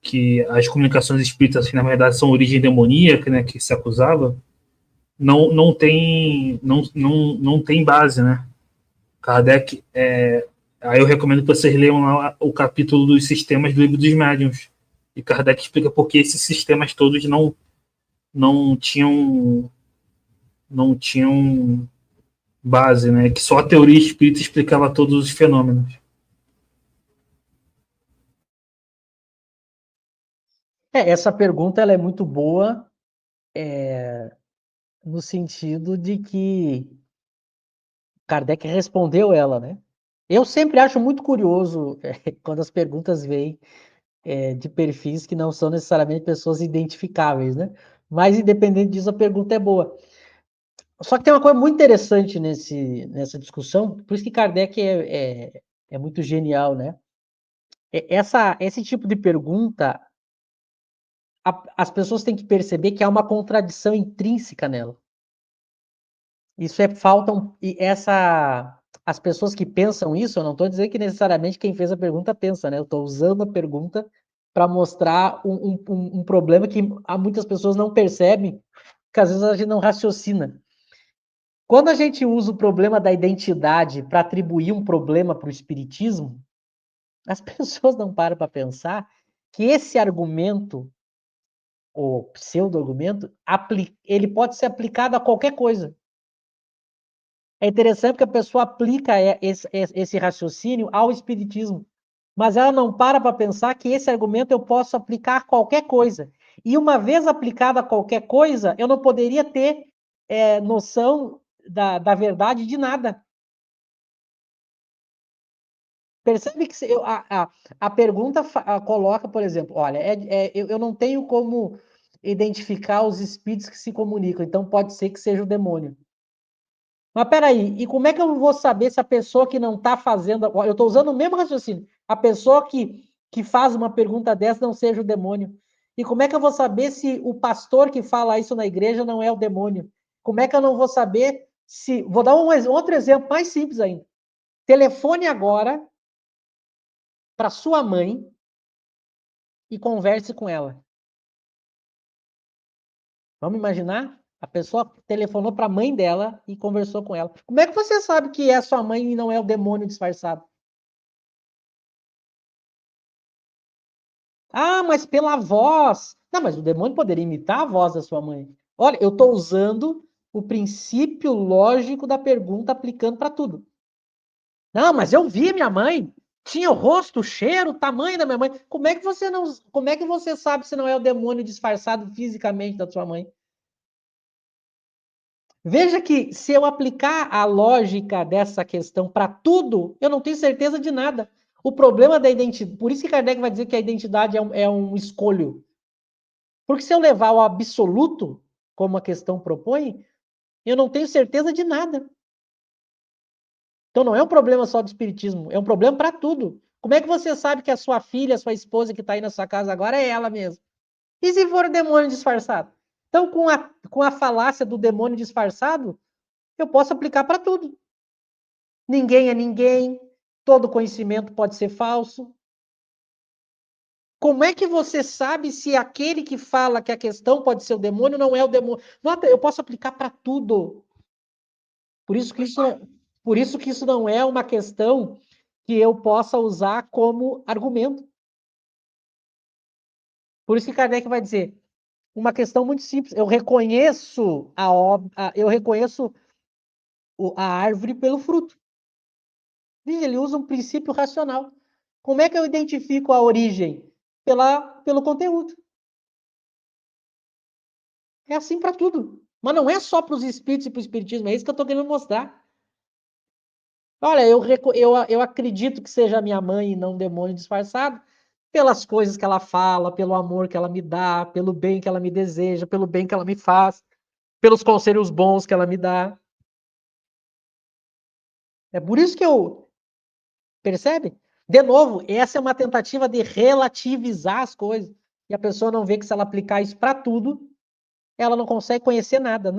Que as comunicações espíritas, que na verdade são origem demoníaca, né? Que se acusava, não tem base, né? Kardec, aí eu recomendo que vocês leiam lá o capítulo dos sistemas do livro dos médiuns. E Kardec explica por que esses sistemas todos não tinham base, né? Que só a teoria espírita explicava todos os fenômenos. Essa pergunta ela é muito boa, no sentido de que Kardec respondeu ela, né? Eu sempre acho muito curioso quando as perguntas vêm de perfis que não são necessariamente pessoas identificáveis, né? Mas, independente disso, a pergunta é boa. Só que tem uma coisa muito interessante nessa discussão, por isso que Kardec é muito genial, né? Esse tipo de pergunta, as pessoas têm que perceber que há uma contradição intrínseca nela. Isso as pessoas que pensam isso, eu não estou dizendo que necessariamente quem fez a pergunta pensa, né? Eu estou usando a pergunta para mostrar um problema que há muitas pessoas não percebem, que às vezes a gente não raciocina. Quando a gente usa o problema da identidade para atribuir um problema para o espiritismo, as pessoas não param para pensar que esse argumento, ou pseudo-argumento, ele pode ser aplicado a qualquer coisa. É interessante que a pessoa aplica esse raciocínio ao espiritismo, mas ela não para pensar que esse argumento eu posso aplicar a qualquer coisa. E uma vez aplicado a qualquer coisa, eu não poderia ter noção da verdade de nada. Percebe que a pergunta coloca, por exemplo, olha, eu não tenho como identificar os espíritos que se comunicam, então pode ser que seja o demônio. Mas peraí, e como é que eu vou saber se a pessoa que não está fazendo. Eu estou usando o mesmo raciocínio. A pessoa que faz uma pergunta dessa não seja o demônio. E como é que eu vou saber se o pastor que fala isso na igreja não é o demônio? Como é que eu não vou saber se. Vou dar outro exemplo mais simples ainda. Telefone agora para sua mãe e converse com ela. Vamos imaginar? A pessoa telefonou para a mãe dela e conversou com ela. Como é que você sabe que é sua mãe e não é o demônio disfarçado? Ah, mas pela voz. Não, mas o demônio poderia imitar a voz da sua mãe. Olha, eu estou usando o princípio lógico da pergunta aplicando para tudo. Não, mas eu vi minha mãe. Tinha o rosto, o cheiro, o tamanho da minha mãe. Como é que você sabe se não é o demônio disfarçado fisicamente da sua mãe? Veja que se eu aplicar a lógica dessa questão para tudo, eu não tenho certeza de nada. O problema da identidade, por isso que Kardec vai dizer que a identidade é um escolho. Porque se eu levar ao absoluto, como a questão propõe, eu não tenho certeza de nada. Então não é um problema só do espiritismo, é um problema para tudo. Como é que você sabe que a sua filha, a sua esposa que está aí na sua casa agora é ela mesma? E se for o demônio disfarçado? Então, com a falácia do demônio disfarçado, eu posso aplicar para tudo. Ninguém é ninguém, todo conhecimento pode ser falso. Como é que você sabe se aquele que fala que a questão pode ser o demônio não é o demônio? Nota, eu posso aplicar para tudo. Por isso que isso não é uma questão que eu possa usar como argumento. Por isso que Kardec vai dizer uma questão muito simples. Eu reconheço a árvore pelo fruto. Ele usa um princípio racional. Como é que eu identifico a origem? Pelo conteúdo. É assim para tudo. Mas não é só para os espíritos e para o espiritismo, é isso que eu estou querendo mostrar. Olha, eu acredito que seja minha mãe e não um demônio disfarçado, pelas coisas que ela fala, pelo amor que ela me dá, pelo bem que ela me deseja, pelo bem que ela me faz, pelos conselhos bons que ela me dá. É por isso que eu. Percebe? De novo, essa é uma tentativa de relativizar as coisas. E a pessoa não vê que se ela aplicar isso para tudo, ela não consegue conhecer nada.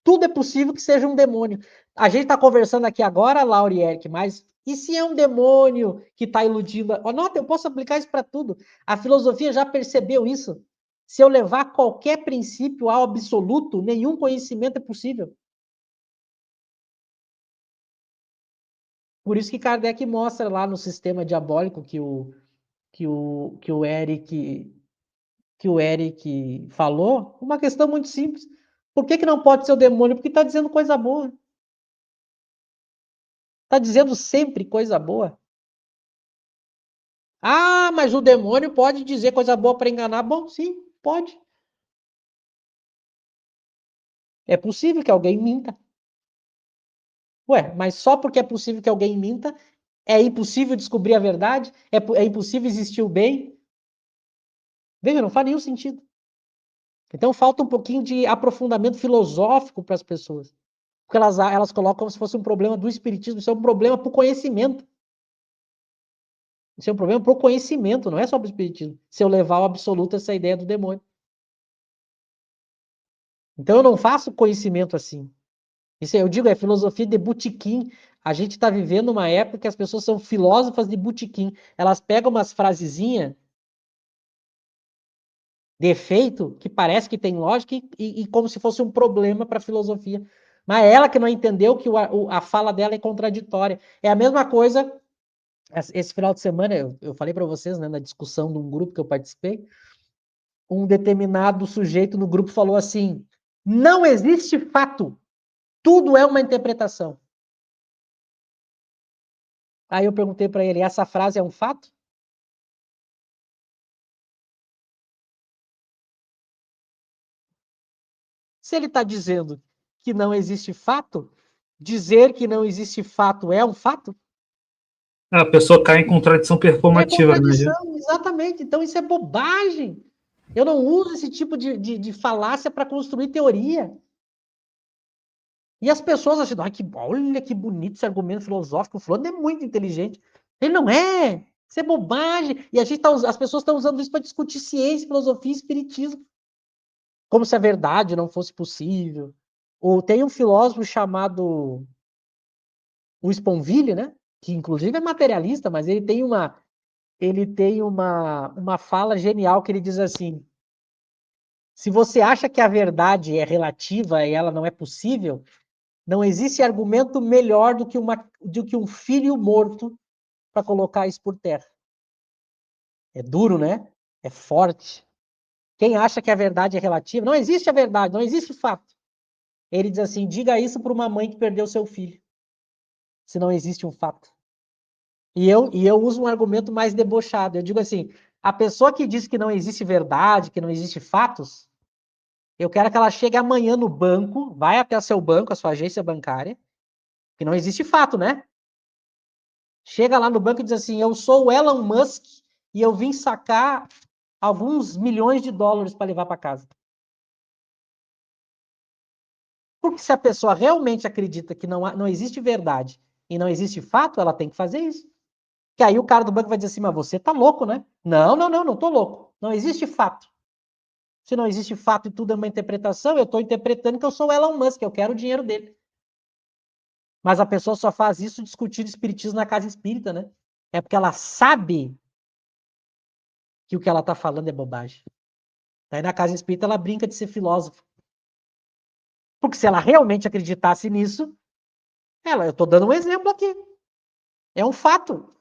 Tudo é possível que seja um demônio. A gente está conversando aqui agora, Laura e Eric, mas e se é um demônio que está iludindo? Nota, eu posso aplicar isso para tudo. A filosofia já percebeu isso. Se eu levar qualquer princípio ao absoluto, nenhum conhecimento é possível. Por isso que Kardec mostra lá no sistema diabólico que o Eric falou, uma questão muito simples. Por que não pode ser o demônio? Porque está dizendo coisa boa. Está dizendo sempre coisa boa. Ah, mas o demônio pode dizer coisa boa para enganar? Bom, sim, pode. É possível que alguém minta. Ué, mas só porque é possível que alguém minta, é impossível descobrir a verdade? É impossível existir o bem? Veja, não faz nenhum sentido. Então falta um pouquinho de aprofundamento filosófico para as pessoas. Porque elas colocam como se fosse um problema do espiritismo, isso é um problema para o conhecimento. Isso é um problema para o conhecimento, não é só para o espiritismo. Se eu levar ao absoluto essa ideia do demônio. Então eu não faço conhecimento assim. Isso eu digo, é filosofia de botequim. A gente está vivendo uma época que as pessoas são filósofas de botequim. Elas pegam umas frasezinhas de efeito que parece que tem lógica e como se fosse um problema para a filosofia. Mas é ela que não entendeu que a fala dela é contraditória. É a mesma coisa. Esse final de semana, eu falei para vocês, né, na discussão de um grupo que eu participei, um determinado sujeito no grupo falou assim: não existe fato, tudo é uma interpretação. Aí eu perguntei para ele: essa frase é um fato? Se ele está dizendo que não existe fato, dizer que não existe fato é um fato? A pessoa cai em contradição É performativa, né? contradição, exatamente. Então isso é bobagem. Eu não uso esse tipo de falácia para construir teoria. E as pessoas acham, olha que bonito esse argumento filosófico, o fulano é muito inteligente. Ele não é. Isso é bobagem. E as pessoas estão usando isso para discutir ciência, filosofia e espiritismo. Como se a verdade não fosse possível. Ou tem um filósofo chamado o Sponville, né? Que inclusive é materialista, mas ele tem uma fala genial que ele diz assim: se você acha que a verdade é relativa e ela não é possível, não existe argumento melhor do que um filho morto para colocar isso por terra. É duro, né? É forte. Quem acha que a verdade é relativa, não existe a verdade, não existe fato. Ele diz assim: diga isso para uma mãe que perdeu seu filho, se não existe um fato. E eu uso um argumento mais debochado. Eu digo assim: a pessoa que diz que não existe verdade, que não existe fatos, eu quero que ela chegue amanhã no banco, vai até o seu banco, a sua agência bancária, que não existe fato, né? Chega lá no banco e diz assim: eu sou o Elon Musk e eu vim sacar alguns milhões de dólares para levar para casa. Porque se a pessoa realmente acredita que não existe verdade e não existe fato, ela tem que fazer isso. Que aí o cara do banco vai dizer assim: mas você tá louco, né? Não, não, não, não tô louco. Não existe fato. Se não existe fato e tudo é uma interpretação, eu estou interpretando que eu sou o Elon Musk, eu quero o dinheiro dele. Mas a pessoa só faz isso discutindo espiritismo na casa espírita, né? É porque ela sabe que o que ela está falando é bobagem. Daí na casa espírita ela brinca de ser filósofo. Porque se ela realmente acreditasse nisso, eu estou dando um exemplo aqui. É um fato.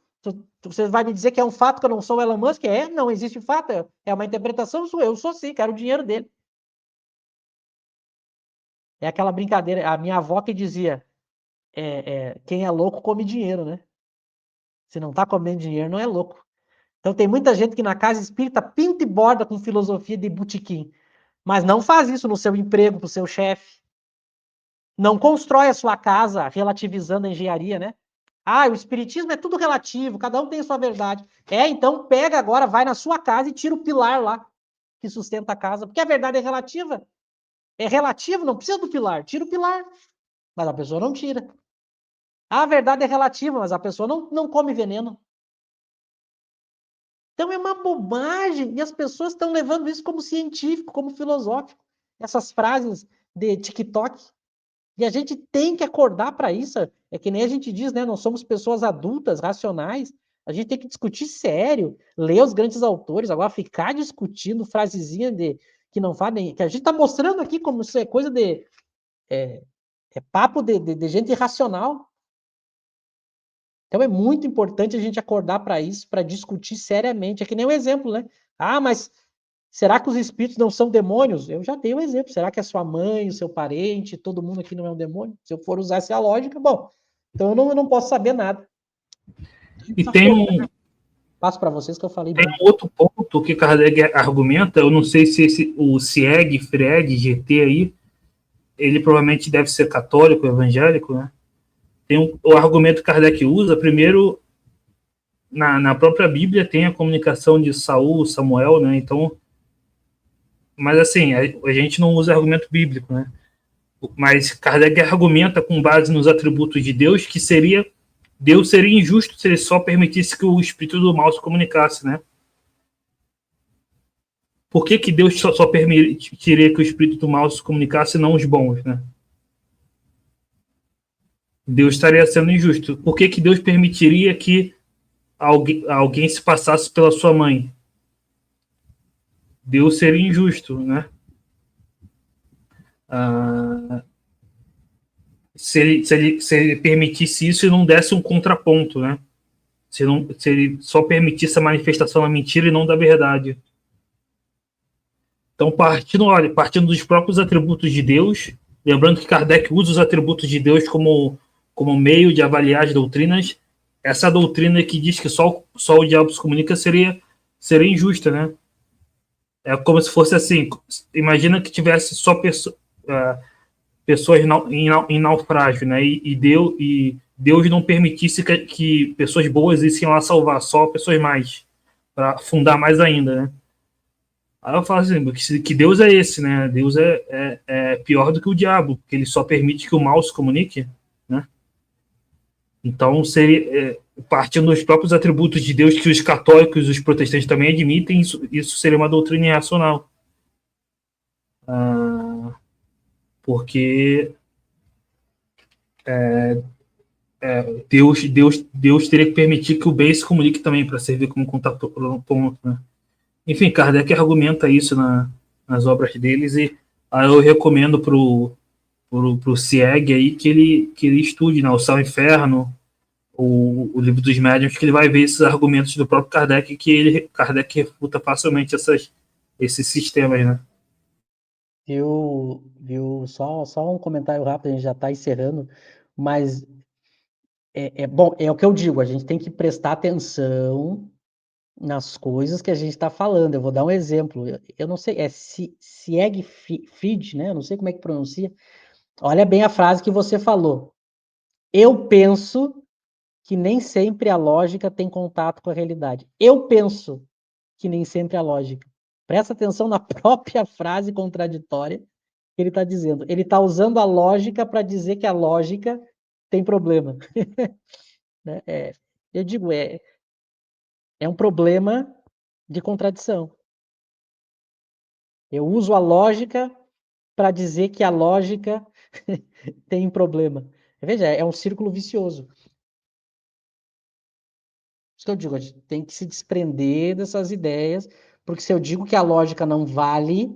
Você vai me dizer que é um fato que eu não sou o Elon Musk? Não existe fato. É uma interpretação sua. Eu sou sim, quero o dinheiro dele. É aquela brincadeira. A minha avó que dizia: quem é louco come dinheiro, né? Se não está comendo dinheiro, não é louco. Então tem muita gente que na casa espírita pinta e borda com filosofia de botequim, mas não faz isso no seu emprego, para o seu chefe. Não constrói a sua casa relativizando a engenharia, né? O espiritismo é tudo relativo, cada um tem a sua verdade. Então pega agora, vai na sua casa e tira o pilar lá que sustenta a casa, porque a verdade é relativa. É relativo, não precisa do pilar, tira o pilar. Mas a pessoa não tira. A verdade é relativa, mas a pessoa não come veneno. Então é uma bobagem e as pessoas estão levando isso como científico, como filosófico. essas frases de TikTok. E a gente tem que acordar para isso. É que nem a gente diz, né? Nós somos pessoas adultas, racionais. A gente tem que discutir sério, ler os grandes autores. Agora, ficar discutindo frasezinha que não fazem. Que a gente está mostrando aqui como isso é coisa de. É papo de gente irracional. Então é muito importante a gente acordar para isso, para discutir seriamente. É que nem um exemplo, né? Ah, mas será que os espíritos não são demônios? Eu já dei um exemplo. Será que a sua mãe, o seu parente, todo mundo aqui não é um demônio? Se eu for usar essa lógica, bom, então eu não posso saber nada. E tem Passo para vocês que eu falei tem muito. um outro ponto que Kardec argumenta, eu não sei se o CIEG, FREG, GT aí, ele provavelmente deve ser católico, evangélico, né? O argumento que Kardec usa, primeiro, na própria Bíblia tem a comunicação de Saul, Samuel, né? Então, mas assim, a gente não usa argumento bíblico, né? Mas Kardec argumenta com base nos atributos de Deus que Deus seria injusto se ele só permitisse que o espírito do mal se comunicasse, né? Por que Deus só permitiria que o espírito do mal se comunicasse e não os bons, né? Deus estaria sendo injusto. Por que Deus permitiria que alguém se passasse pela sua mãe? Deus seria injusto, né? Se ele permitisse isso e não desse um contraponto, né? Se ele só permitisse a manifestação da mentira e não da verdade. Então, partindo dos próprios atributos de Deus, lembrando que Kardec usa os atributos de Deus como meio de avaliar as doutrinas, essa doutrina que diz que só o diabo se comunica seria injusta, né? É como se fosse assim, imagina que tivesse só pessoas em naufrágio, né? E Deus não permitisse que pessoas boas issem lá salvar, só pessoas mais, para afundar mais ainda, né? Aí eu falo assim, que Deus é esse, né? Deus é pior do que o diabo, porque ele só permite que o mal se comunique, né? Então, partindo dos próprios atributos de Deus que os católicos e os protestantes também admitem, isso seria uma doutrina irracional. Porque Deus teria que permitir que o bem se comunique também para servir como contraponto, né? Enfim, Kardec argumenta isso nas obras deles e aí eu recomendo pro CIEG aí que ele estude, né, o Céu e Inferno, o Livro dos Médiuns, que ele vai ver esses argumentos do próprio Kardec, que Kardec refuta facilmente esses sistemas, né? Viu? Só um comentário rápido, a gente já está encerrando, mas bom, é o que eu digo, a gente tem que prestar atenção nas coisas que a gente está falando. Eu vou dar um exemplo. Eu não sei, Sieg Fried, né? Eu não sei como é que pronuncia. Olha bem a frase que você falou. Eu penso que nem sempre a lógica tem contato com a realidade. Eu penso que nem sempre a lógica. Presta atenção na própria frase contraditória que ele está dizendo. Ele está usando a lógica para dizer que a lógica tem problema. Eu digo, é um problema de contradição. Eu uso a lógica para dizer que a lógica tem problema. Veja, é um círculo vicioso. Isso que eu digo, a gente tem que se desprender dessas ideias, porque se eu digo que a lógica não vale,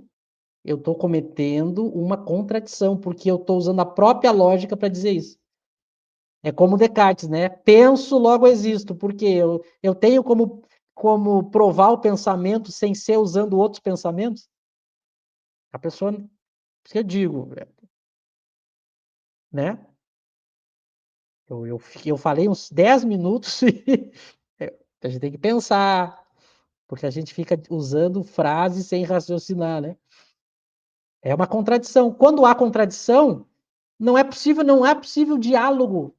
eu estou cometendo uma contradição, porque eu estou usando a própria lógica para dizer isso. É como Descartes, né? Penso, logo existo, porque eu tenho como provar o pensamento sem ser usando outros pensamentos? A pessoa, isso que eu digo, né? Eu falei uns 10 minutos e a gente tem que pensar, porque a gente fica usando frases sem raciocinar, né? É uma contradição. Quando há contradição, não é possível diálogo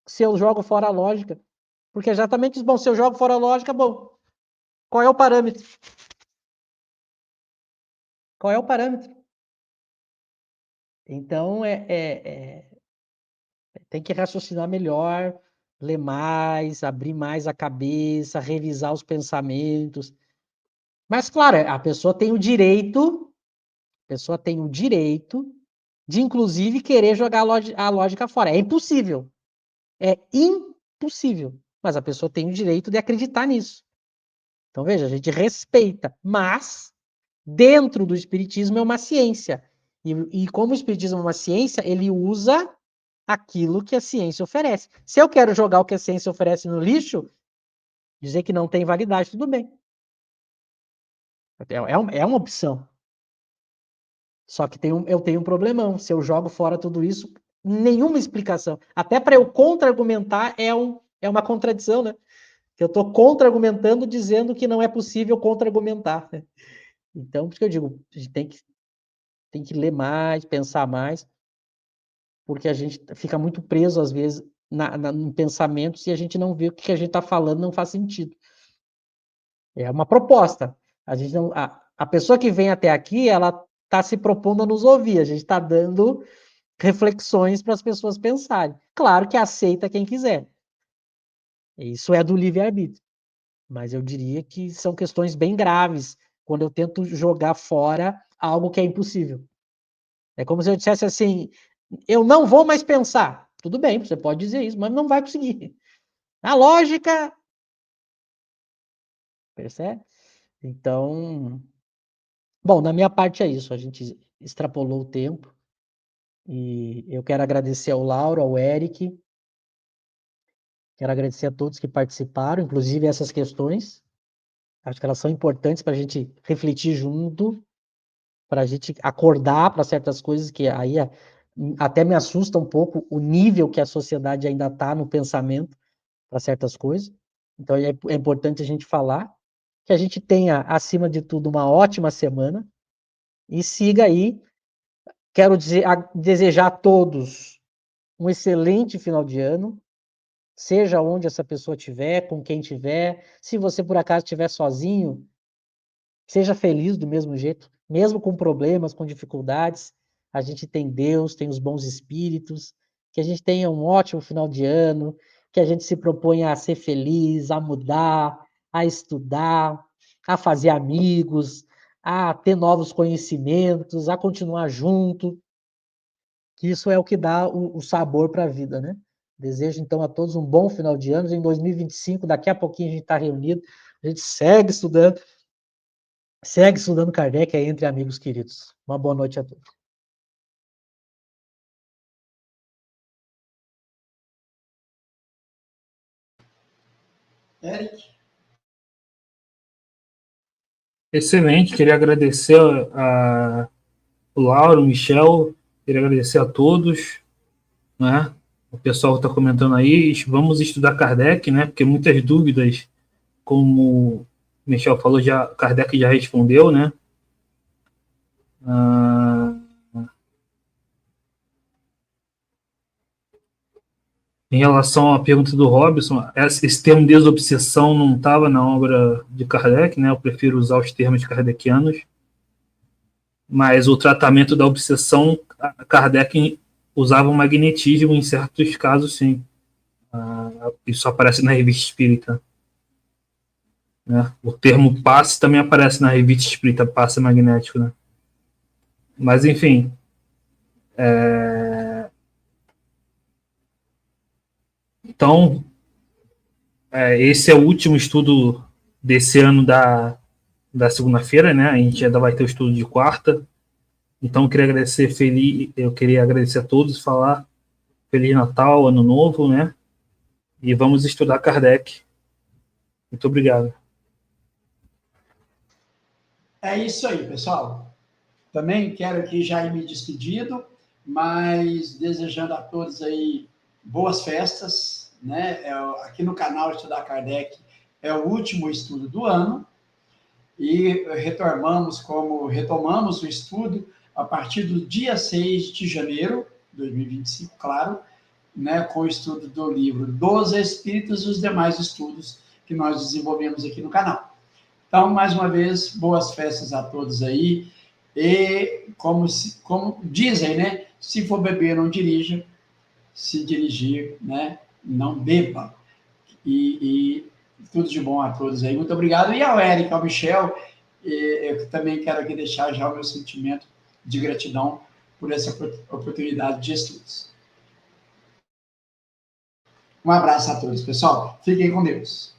se eu jogo fora a lógica. Porque é exatamente isso. Bom, se eu jogo fora a lógica, bom, qual é o parâmetro? Qual é o parâmetro? Então, tem que raciocinar melhor, ler mais, abrir mais a cabeça, revisar os pensamentos. Mas, claro, a pessoa tem o direito pessoa tem o direito de, inclusive, querer jogar a lógica fora. É impossível. É impossível. Mas a pessoa tem o direito de acreditar nisso. Então, veja, a gente respeita, mas dentro do Espiritismo é uma ciência. E como o Espiritismo é uma ciência, ele usa aquilo que a ciência oferece. Se eu quero jogar o que a ciência oferece no lixo, dizer que não tem validade, tudo bem. É uma opção. Só que eu tenho um problemão. Se eu jogo fora tudo isso, nenhuma explicação. Até para eu contra-argumentar é uma contradição, né? Que eu estou contra-argumentando dizendo que não é possível contra-argumentar. Né? Então, por isso que eu digo, a gente tem que ler mais, pensar mais, porque a gente fica muito preso, às vezes, em pensamentos e a gente não vê o que a gente está falando não faz sentido. É uma proposta. A gente não, a pessoa que vem até aqui, ela está se propondo a nos ouvir. A gente está dando reflexões para as pessoas pensarem. Claro que aceita quem quiser. Isso é do livre-arbítrio. Mas eu diria que são questões bem graves quando eu tento jogar fora algo que é impossível. É como se eu dissesse assim, eu não vou mais pensar. Tudo bem, você pode dizer isso, mas não vai conseguir. A lógica... Percebe? Então... Bom, na minha parte é isso. A gente extrapolou o tempo. E eu quero agradecer ao Lauro, ao Eric. Quero agradecer a todos que participaram, inclusive essas questões. Acho que elas são importantes para a gente refletir junto, para a gente acordar para certas coisas que aí até me assusta um pouco o nível que a sociedade ainda está no pensamento para certas coisas. Então é importante a gente falar, que a gente tenha, acima de tudo, uma ótima semana e siga aí. Quero desejar a todos um excelente final de ano, seja onde essa pessoa estiver, com quem estiver. Se você, por acaso, estiver sozinho, seja feliz do mesmo jeito, mesmo com problemas, com dificuldades. A gente tem Deus, tem os bons espíritos, que a gente tenha um ótimo final de ano, que a gente se proponha a ser feliz, a mudar, a estudar, a fazer amigos, a ter novos conhecimentos, a continuar junto, que isso é o que dá o sabor para a vida, né? Desejo, então, a todos um bom final de ano. Em 2025, daqui a pouquinho a gente está reunido, a gente segue estudando Kardec aí entre amigos queridos. Uma boa noite a todos. Eric? Excelente, queria agradecer o Lauro, o Michel, queria agradecer a todos, né? O pessoal está comentando aí, vamos estudar Kardec, né? Porque muitas dúvidas, como o Michel falou, Kardec já respondeu, né? Em relação à pergunta do Robson, esse termo desobsessão não estava na obra de Kardec, né? Eu prefiro usar os termos kardecianos. Mas o tratamento da obsessão, Kardec usava o magnetismo em certos casos, sim. Isso aparece na Revista Espírita. Né? O termo passe também aparece na Revista Espírita, passe magnético. Né? Mas, enfim. Então, esse é o último estudo desse ano da segunda-feira, né? A gente ainda vai ter o estudo de quarta. Então, eu queria agradecer a todos, falar Feliz Natal, Ano Novo, né? E vamos estudar Kardec. Muito obrigado. É isso aí, pessoal. Também quero aqui já ir me despedindo, mas desejando a todos aí boas festas, né? Aqui no canal Estudar Kardec é o último estudo do ano e retomamos o estudo a partir do dia 6 de janeiro de 2025, claro, né, com o estudo do livro dos Espíritos e os demais estudos que nós desenvolvemos aqui no canal. Então, mais uma vez, boas festas a todos aí. E, como dizem, né? Se for beber, não dirija. Se dirigir, né? Não beba. E tudo de bom a todos aí. Muito obrigado. E ao Eric, ao Michel, eu também quero aqui deixar já o meu sentimento de gratidão por essa oportunidade de estudos. Um abraço a todos, pessoal. Fiquem com Deus.